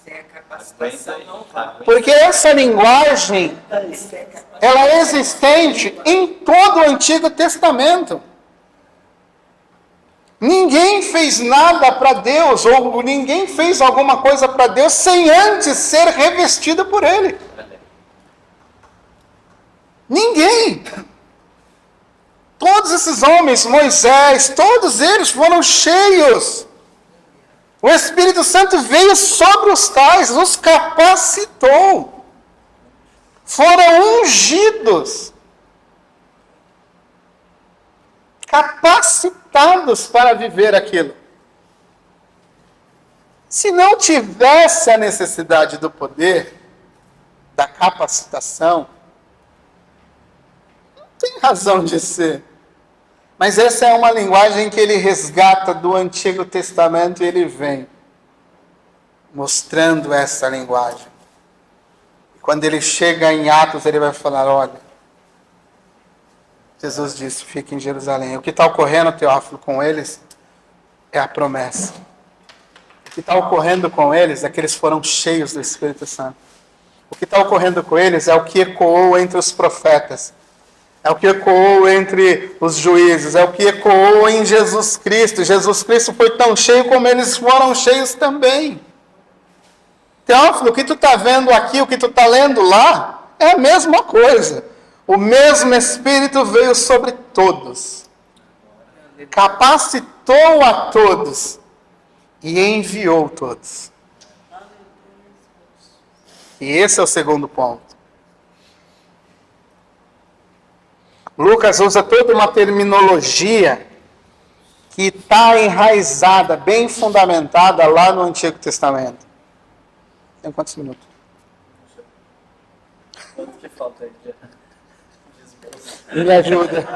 Sem a capacitação não vai. Porque essa linguagem, ela é existente em todo o Antigo Testamento. Ninguém fez nada para Deus, ou ninguém fez alguma coisa para Deus, sem antes ser revestido por Ele. Ninguém. Todos esses homens, Moisés, todos eles foram cheios. O Espírito Santo veio sobre os tais, os capacitou. Foram ungidos. Capacitados para viver aquilo. Se não tivesse a necessidade do poder, da capacitação, não tem razão de ser. Mas essa é uma linguagem que ele resgata do Antigo Testamento e ele vem mostrando essa linguagem. E quando ele chega em Atos, ele vai falar, olha, Jesus disse, fique em Jerusalém. O que está ocorrendo, Teófilo, com eles é a promessa. O que está ocorrendo com eles é que eles foram cheios do Espírito Santo. O que está ocorrendo com eles é o que ecoou entre os profetas. É o que ecoou entre os juízes. É o que ecoou em Jesus Cristo. Jesus Cristo foi tão cheio como eles foram cheios também. Teófilo, o que tu está vendo aqui, o que tu está lendo lá, é a mesma coisa. O mesmo Espírito veio sobre todos. Capacitou a todos. E enviou todos. E esse é o segundo ponto. Lucas usa toda uma terminologia que está enraizada, bem fundamentada lá no Antigo Testamento. Tem quantos minutos? Quanto que falta aí? Me ajuda.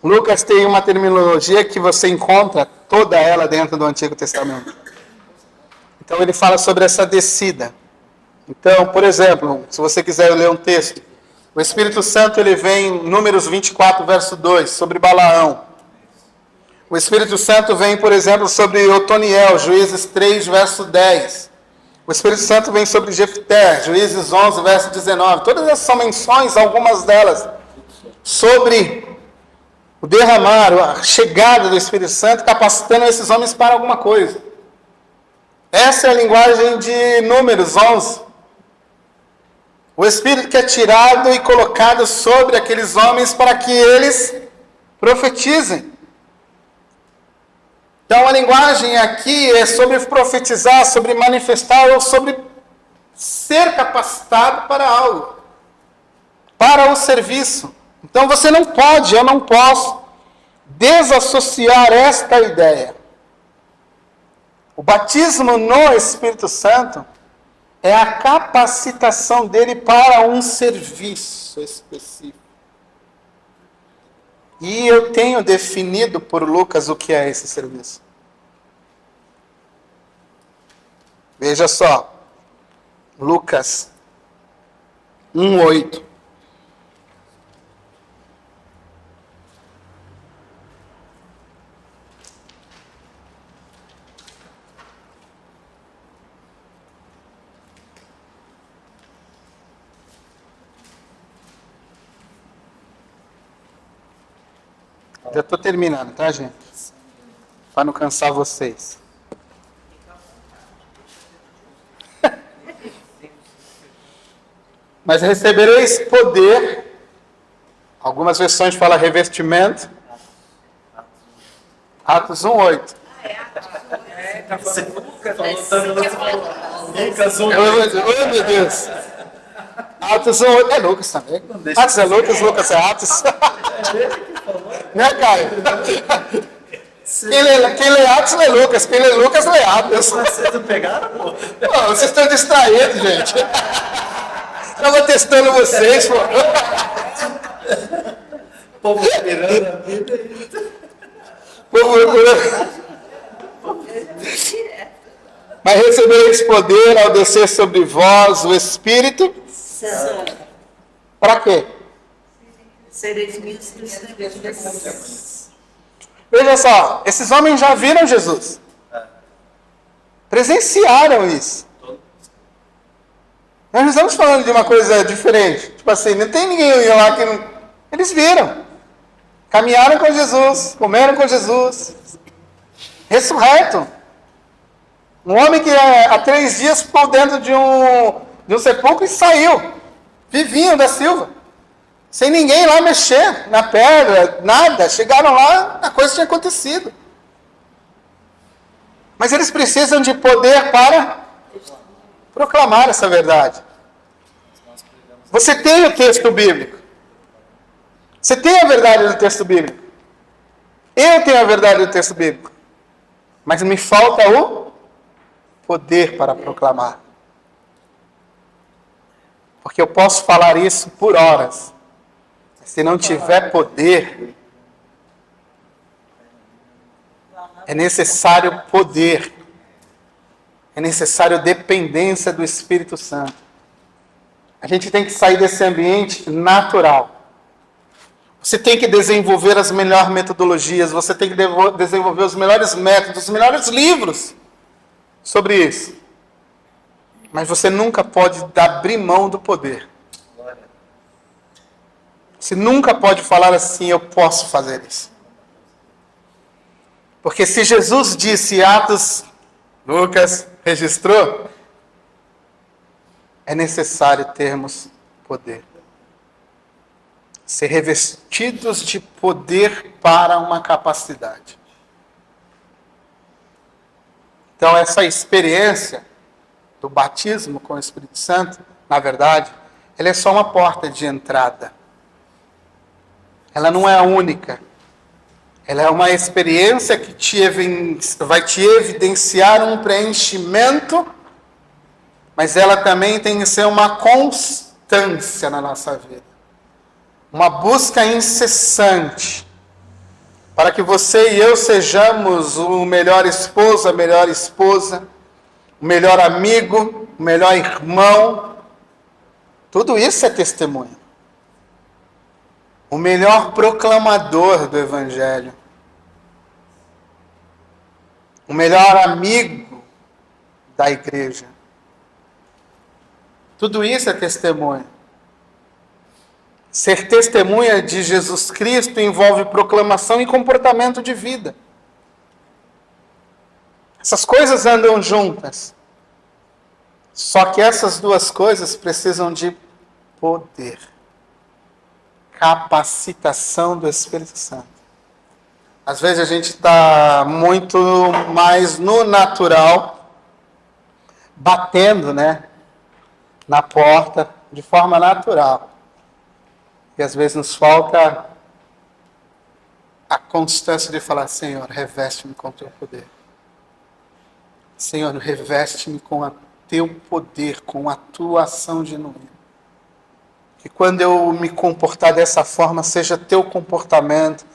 Lucas tem uma terminologia que você encontra toda ela dentro do Antigo Testamento. Então ele fala sobre essa descida. Então, por exemplo, se você quiser ler um texto, o Espírito Santo ele vem em Números 24, verso 2, sobre Balaão. O Espírito Santo vem, por exemplo, sobre Otoniel, Juízes 3, verso 10. O Espírito Santo vem sobre Jefté, Juízes 11, verso 19. Todas essas são menções, algumas delas, sobre o derramar, a chegada do Espírito Santo, capacitando esses homens para alguma coisa. Essa é a linguagem de Números 11. O Espírito que é tirado e colocado sobre aqueles homens para que eles profetizem. Então a linguagem aqui é sobre profetizar, sobre manifestar ou sobre ser capacitado para algo. Para o serviço. Então você não pode, eu não posso desassociar esta ideia. O batismo no Espírito Santo é a capacitação dele para um serviço específico. E eu tenho definido por Lucas o que é esse serviço. Veja só. Lucas 1:8. Já estou terminando, tá, gente? Para não cansar vocês. Mas recebereis poder. Algumas versões falam revestimento. Atos 1:8. Lucas 1. Oh, meu Deus. Atos 1:8. É Lucas também. Atos é Lucas, Lucas é Atos. É ele que falou. Né, Caio? Quem lê Atos lê Lucas, quem lê Lucas lê Atos. Vocês não pegaram, pô? Pô, vocês estão distraídos, gente. Estava testando vocês, pô. O povo esperando a vida aí. Povo procurando. Mas recebereis poder ao descer sobre vós o Espírito. Para quê? Sereis minhas testemunhas. Veja só, esses homens já viram Jesus. Presenciaram isso. Nós não estamos falando de uma coisa diferente. Tipo assim, não tem ninguém lá que não... Eles viram. Caminharam com Jesus, comeram com Jesus. Ressurreto. Um homem que há 3 dias ficou dentro de um sepulcro e saiu. Vivinho da Silva. Sem ninguém lá mexer na pedra, nada. Chegaram lá, a coisa tinha acontecido. Mas eles precisam de poder para proclamar essa verdade. Você tem o texto bíblico. Você tem a verdade do texto bíblico. Eu tenho a verdade do texto bíblico. Mas me falta o poder para proclamar. Porque eu posso falar isso por horas. Se não tiver poder, é necessário poder. É necessário dependência do Espírito Santo. A gente tem que sair desse ambiente natural. Você tem que desenvolver as melhores metodologias, você tem que desenvolver os melhores métodos, os melhores livros sobre isso. Mas você nunca pode abrir mão do poder. Você nunca pode falar assim, eu posso fazer isso. Porque se Jesus disse, Atos, Lucas registrou, é necessário termos poder. Ser revestidos de poder para uma capacidade. Então, essa experiência do batismo com o Espírito Santo, na verdade, ela é só uma porta de entrada. Ela não é a única. Ela é uma experiência que vai te evidenciar um preenchimento, mas ela também tem que ser uma constância na nossa vida. Uma busca incessante, para que você e eu sejamos o melhor esposo, a melhor esposa, o melhor amigo, o melhor irmão. Tudo isso é testemunho. O melhor proclamador do Evangelho. O melhor amigo da igreja. Tudo isso é testemunho. Ser testemunha de Jesus Cristo envolve proclamação e comportamento de vida. Essas coisas andam juntas. Só que essas duas coisas precisam de poder. Capacitação do Espírito Santo. Às vezes a gente está muito mais no natural, batendo, na porta, de forma natural. E às vezes nos falta a constância de falar, Senhor, reveste-me com o teu poder. Senhor, reveste-me com o teu poder, com a tua ação genuína. Que quando eu me comportar dessa forma, seja teu comportamento.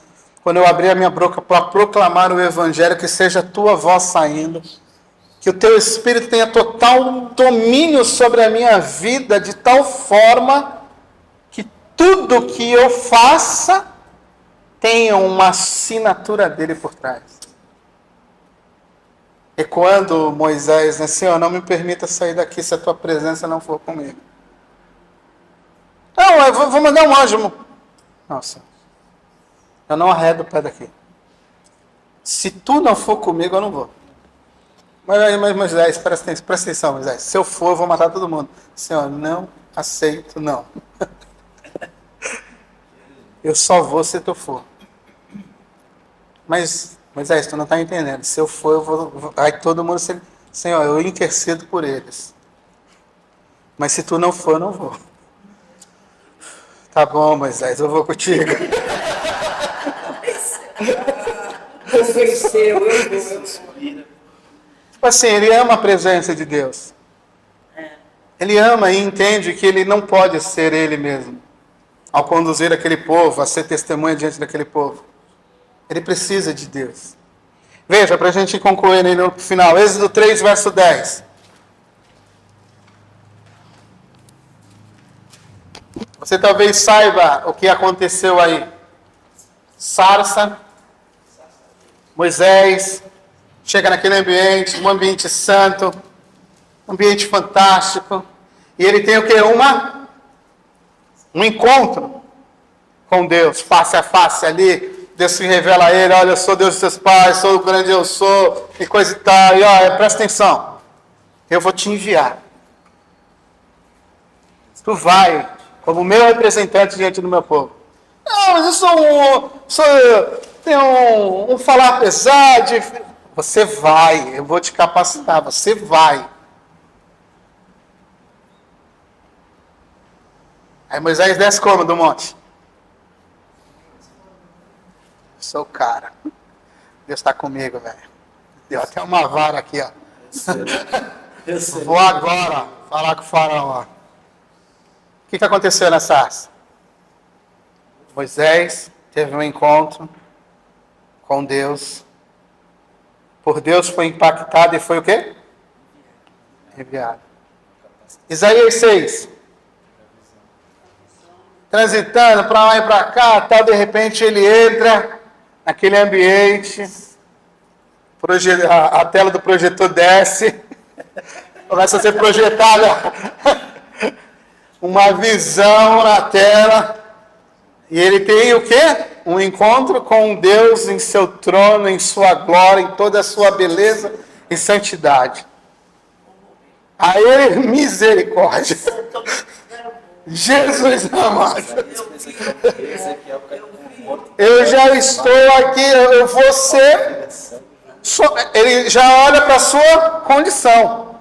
Quando eu abrir a minha boca para proclamar o Evangelho, que seja a tua voz saindo. Que o teu Espírito tenha total domínio sobre a minha vida, de tal forma que tudo que eu faça tenha uma assinatura dele por trás. Ecoando Moisés, Senhor, não me permita sair daqui se a tua presença não for comigo. Não, eu vou mandar um anjo. Nossa, eu não arredo o pé daqui. Se tu não for comigo, eu não vou. Mas Moisés, presta atenção, Moisés. Se eu for, eu vou matar todo mundo. Senhor, não aceito, não. Eu só vou se tu for. Mas, Moisés, tu não está entendendo. Se eu for, eu vou... Aí todo mundo... Senhor, eu intercedo por eles. Mas se tu não for, eu não vou. Tá bom, Moisés, eu vou contigo. venceu, eu vou. Tipo assim, ele ama a presença de Deus. Ele ama e entende que ele não pode ser ele mesmo ao conduzir aquele povo, a ser testemunha diante daquele povo. Ele precisa de Deus. Veja, para a gente concluir aí no final, Êxodo 3, verso 10. Você talvez saiba o que aconteceu aí. Sarça, Moisés, chega naquele ambiente, um ambiente santo, um ambiente fantástico. E ele tem o quê? Um encontro com Deus, face a face ali. Deus se revela a ele, olha, eu sou Deus de seus pais, sou o grande eu sou, e coisa e tal. E olha, presta atenção, eu vou te enviar. Tu vai, como meu representante diante do meu povo. Não, mas eu tenho um falar pesado. Você vai, eu vou te capacitar, você vai. Aí Moisés desce como do monte? Sou o cara. Deus está comigo, velho. Deu até uma vara aqui, ó. Vou agora falar com o faraó. O que aconteceu nessa sarça? Moisés teve um encontro com Deus. Por Deus foi impactado e foi o quê? Enviado. Isaías 6. Transitando para lá e para cá, tal, de repente ele entra naquele ambiente, a tela do projetor desce, começa a ser projetada uma visão na tela, e ele tem o quê? Um encontro com Deus em seu trono, em sua glória, em toda a sua beleza e santidade. Aí ele, misericórdia. Jesus amado. Eu já estou aqui, eu vou ser. Ele já olha para a sua condição.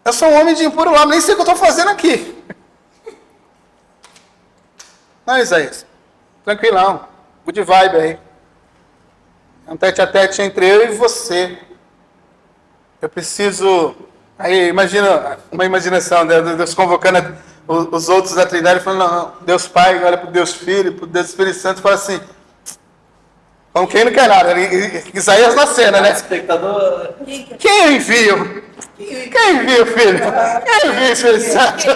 Eu sou um homem de impuro lábio, nem sei o que eu estou fazendo aqui. Não, Isaías. Tranquilão. Good vibe aí. É um tete a tete entre eu e você. Eu preciso. Aí imagina uma imaginação, Deus convocando os outros da Trindade, falando, não, Deus Pai, olha para o Deus Filho, para o Deus Espírito Santo, e fala assim, como quem não quer nada, Isaías na cena, né? Espectador. Quem eu envio? Quem envia o Filho? Quem envia o Espírito Santo?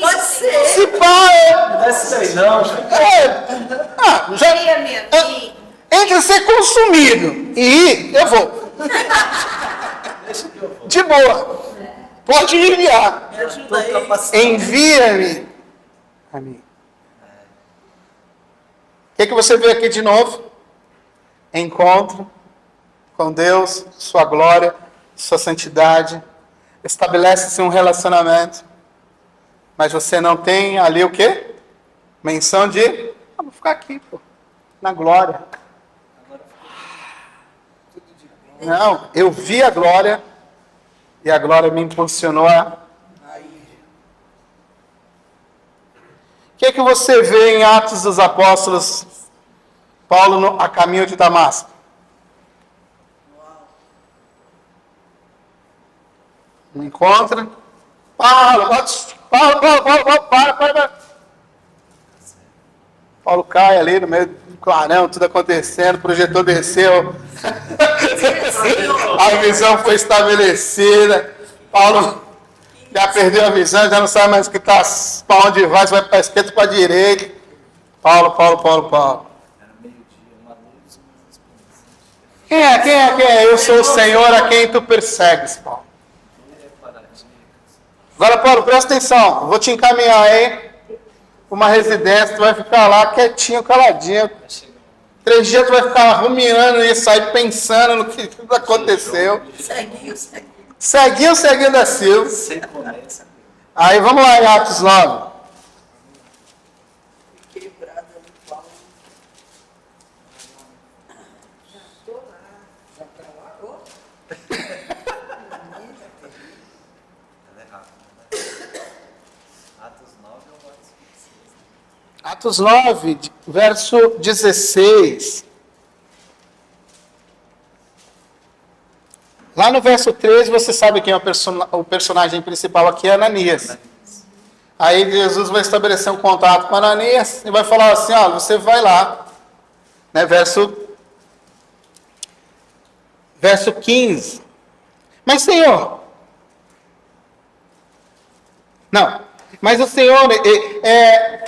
Pode ser. Se pai, Não é isso aí, não. entre ser consumido e ir, eu vou. De boa. Pode enviar. Me ajuda aí. Envia-me a mim. O que você vê aqui de novo? Encontro com Deus, sua glória, sua santidade. Estabelece-se um relacionamento. Mas você não tem ali o quê? Menção de, vou ficar aqui, pô, na glória. Não, eu vi a glória e a glória me impulsionou a... O que você vê em Atos dos Apóstolos, Paulo a caminho de Damasco? Um encontro. Paulo, para. Paulo cai ali no meio do clarão, tudo acontecendo, o projetor desceu. A visão foi estabelecida. Paulo já perdeu a visão, já não sabe mais que tá, para onde vai, se vai para a esquerda ou para a direita. Paulo. Quem é? Eu sou o Senhor a quem tu persegues, Paulo. Agora, Paulo, presta atenção. Vou te encaminhar aí para uma residência. Tu vai ficar lá quietinho, caladinho. 3 dias tu vai ficar rumiando isso aí, pensando no que tudo aconteceu. Seguinho da Silva. Aí vamos lá em Atos 9. Quebrada no pau. Já estou lá. Já está lá? Atos 9, verso 16. Lá no verso 13, você sabe quem é o personagem principal aqui, é Ananias. Aí Jesus vai estabelecer um contato com Ananias e vai falar assim, ó, você vai lá, né, verso 15. Mas Senhor, não, mas o Senhor,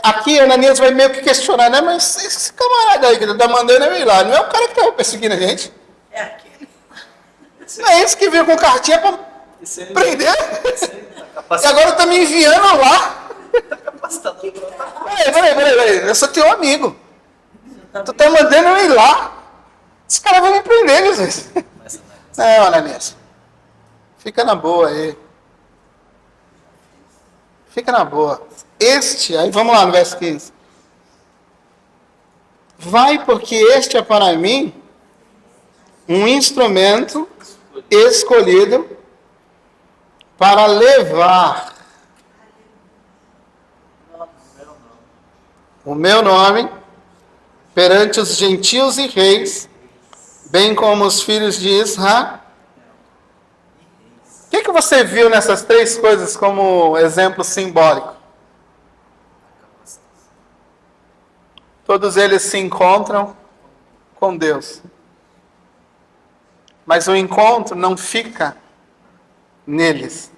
aqui Ananias vai meio que questionar, né, mas esse camarada aí que está mandando eu ir lá, não é o cara que estava perseguindo a gente? É aquele. Não é esse que veio com cartinha para Esse aí, prender? esse aí tá E capacitado. agora tá me enviando lá? Tá capacitado pra outra coisa. Peraí, eu sou teu amigo. Tu tá mandando eu ir lá. Esse cara vai me prender, Jesus. Mas, Não, Ananias. Fica na boa aí. Fica na boa. Aí vamos lá no verso 15. Vai, porque este é para mim um instrumento escolhido para levar o meu nome perante os gentios e reis, bem como os filhos de Israel. O que você viu nessas três coisas como exemplo simbólico? Todos eles se encontram com Deus. Mas o encontro não fica neles.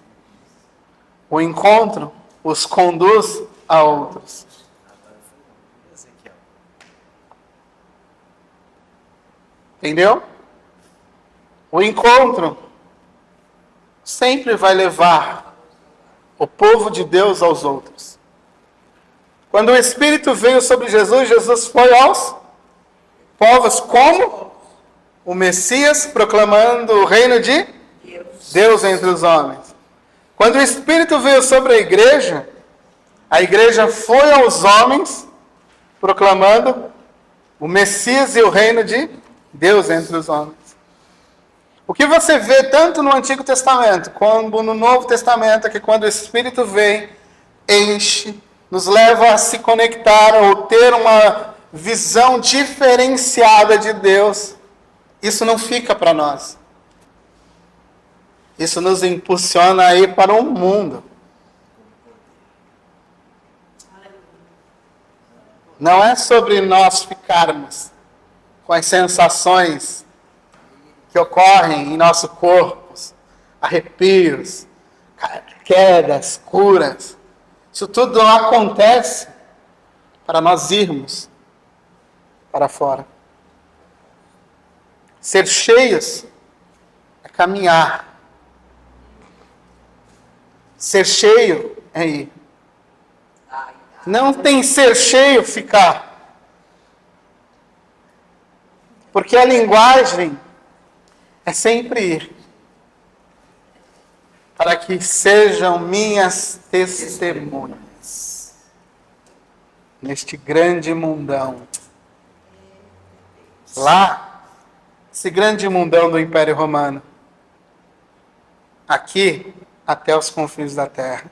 O encontro os conduz a outros. Ezequiel. Entendeu? O encontro sempre vai levar o povo de Deus aos outros. Quando o Espírito veio sobre Jesus, Jesus foi aos povos como o Messias proclamando o reino de Deus entre os homens. Quando o Espírito veio sobre a igreja foi aos homens proclamando o Messias e o reino de Deus entre os homens. O que você vê tanto no Antigo Testamento como no Novo Testamento é que quando o Espírito vem, enche, nos leva a se conectar ou ter uma visão diferenciada de Deus, isso não fica para nós. Isso nos impulsiona a ir para o mundo. Não é sobre nós ficarmos com as sensações que ocorrem em nosso corpo, arrepios, quedas, curas. Isso tudo não acontece para nós irmos para fora. Ser cheios é caminhar. Ser cheio é ir. Não tem ser cheio ficar. Porque a linguagem é sempre ir. Para que sejam minhas testemunhas. Neste grande mundão. Lá, esse grande mundão do Império Romano. Aqui, até os confins da terra.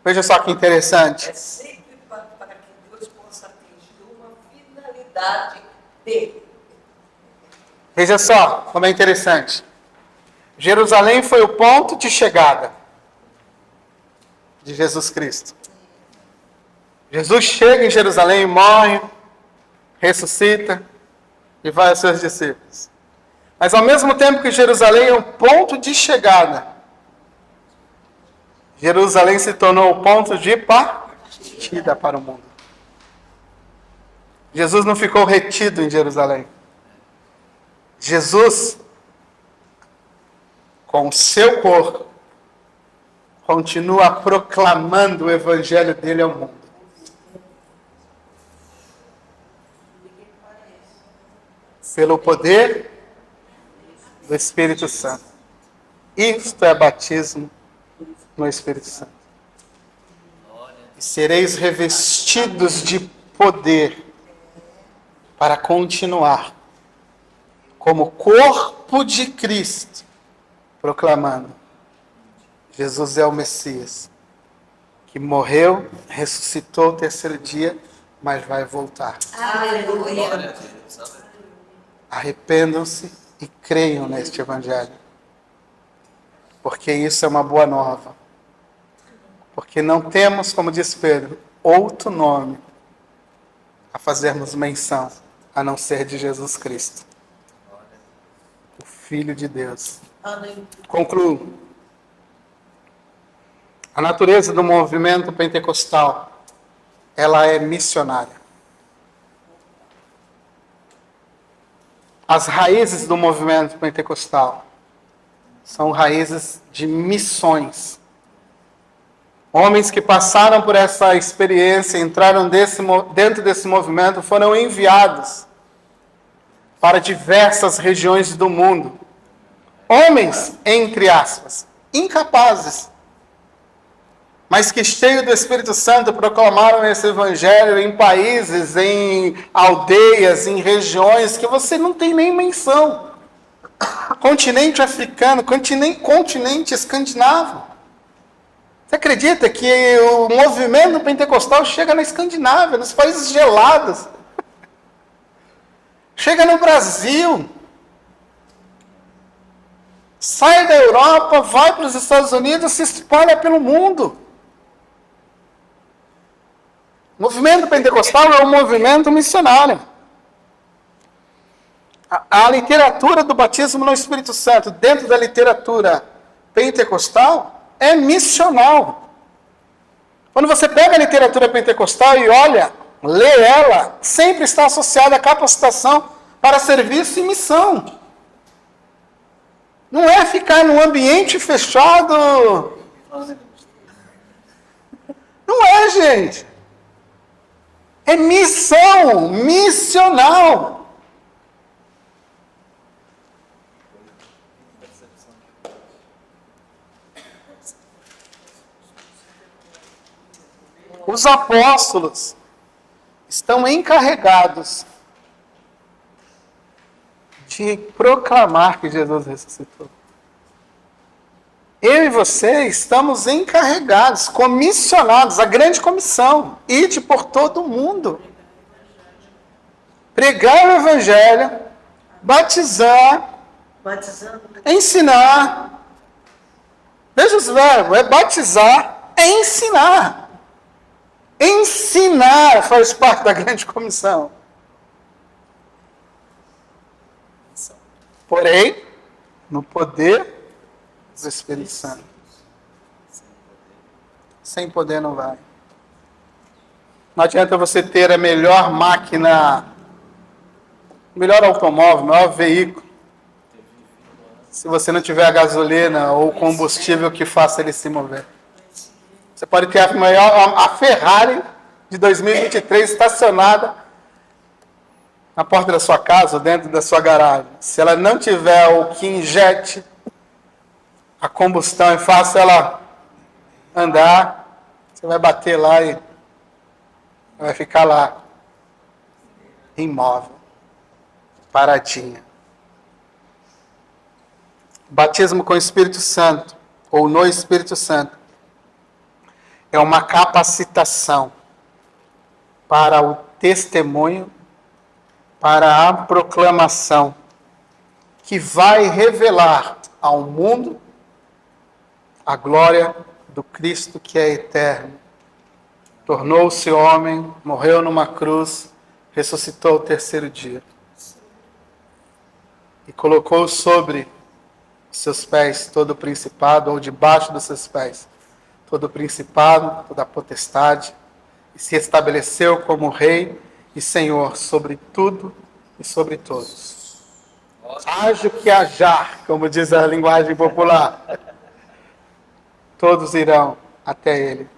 Veja só que interessante. É sempre para que Deus possa atingir uma finalidade dele. Veja só como é interessante. Jerusalém foi o ponto de chegada de Jesus Cristo. Jesus chega em Jerusalém, morre, ressuscita e vai aos seus discípulos. Mas ao mesmo tempo que Jerusalém é o ponto de chegada, Jerusalém se tornou o ponto de partida para o mundo. Jesus não ficou retido em Jerusalém. Jesus, com o seu corpo, continua proclamando o evangelho dele ao mundo. Pelo poder do Espírito Santo. Isto é batismo no Espírito Santo. E sereis revestidos de poder para continuar como corpo de Cristo, proclamando: Jesus é o Messias, que morreu, ressuscitou o terceiro dia, mas vai voltar. Aleluia. Glória a Deus. Aleluia. Arrependam-se e creiam neste Evangelho. Porque isso é uma boa nova. Porque não temos, como diz Pedro, outro nome a fazermos menção, a não ser de Jesus Cristo, o Filho de Deus. Aleluia. Concluo. A natureza do movimento pentecostal, ela é missionária. As raízes do movimento pentecostal são raízes de missões. Homens que passaram por essa experiência, entraram dentro desse movimento, foram enviados para diversas regiões do mundo. Homens, entre aspas, incapazes, mas que, cheios do Espírito Santo, proclamaram esse evangelho em países, em aldeias, em regiões que você não tem nem menção. Continente africano, continente escandinavo. Você acredita que o movimento pentecostal chega na Escandinávia, nos países gelados? Chega no Brasil. Sai da Europa, vai para os Estados Unidos, se espalha pelo mundo. O movimento pentecostal é um movimento missionário. A literatura do batismo no Espírito Santo, dentro da literatura pentecostal, é missional. Quando você pega a literatura pentecostal e olha, lê ela, sempre está associada à capacitação para serviço e missão. Não é ficar num ambiente fechado. Não é, gente. É missão, missional. Os apóstolos estão encarregados de proclamar que Jesus ressuscitou. Eu e você estamos encarregados, comissionados, a grande comissão, ide por todo o mundo. Pregar o evangelho, batizar, Batizando. ensinar. Veja os verbos, é batizar, é ensinar. Ensinar faz parte da grande comissão. Porém, no poder do Espírito Santo. Sem poder não vai. Não adianta você ter a melhor máquina, o melhor automóvel, o melhor veículo, se você não tiver a gasolina ou o combustível que faça ele se mover. Você pode ter a Ferrari de 2023 estacionada na porta da sua casa ou dentro da sua garagem. Se ela não tiver o que injete a combustão e faça ela andar, você vai bater lá e vai ficar lá, imóvel, paradinha. Batismo com o Espírito Santo, ou no Espírito Santo, é uma capacitação para o testemunho, para a proclamação, que vai revelar ao mundo a glória do Cristo que é eterno. Tornou-se homem, morreu numa cruz, ressuscitou ao terceiro dia. E colocou sobre seus pés todo o principado, ou debaixo dos seus pés, todo o principado, toda a potestade, e se estabeleceu como rei e senhor sobre tudo e sobre todos. Haja o que hajar, como diz a linguagem popular. Todos irão até ele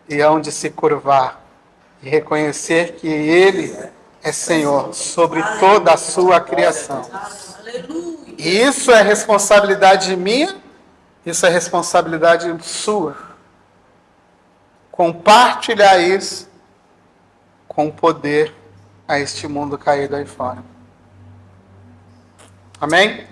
e hão de se curvar e reconhecer que ele é Senhor sobre toda a sua criação. E isso é responsabilidade minha, isso é responsabilidade sua. Compartilhar isso com poder a este mundo caído aí fora. Amém?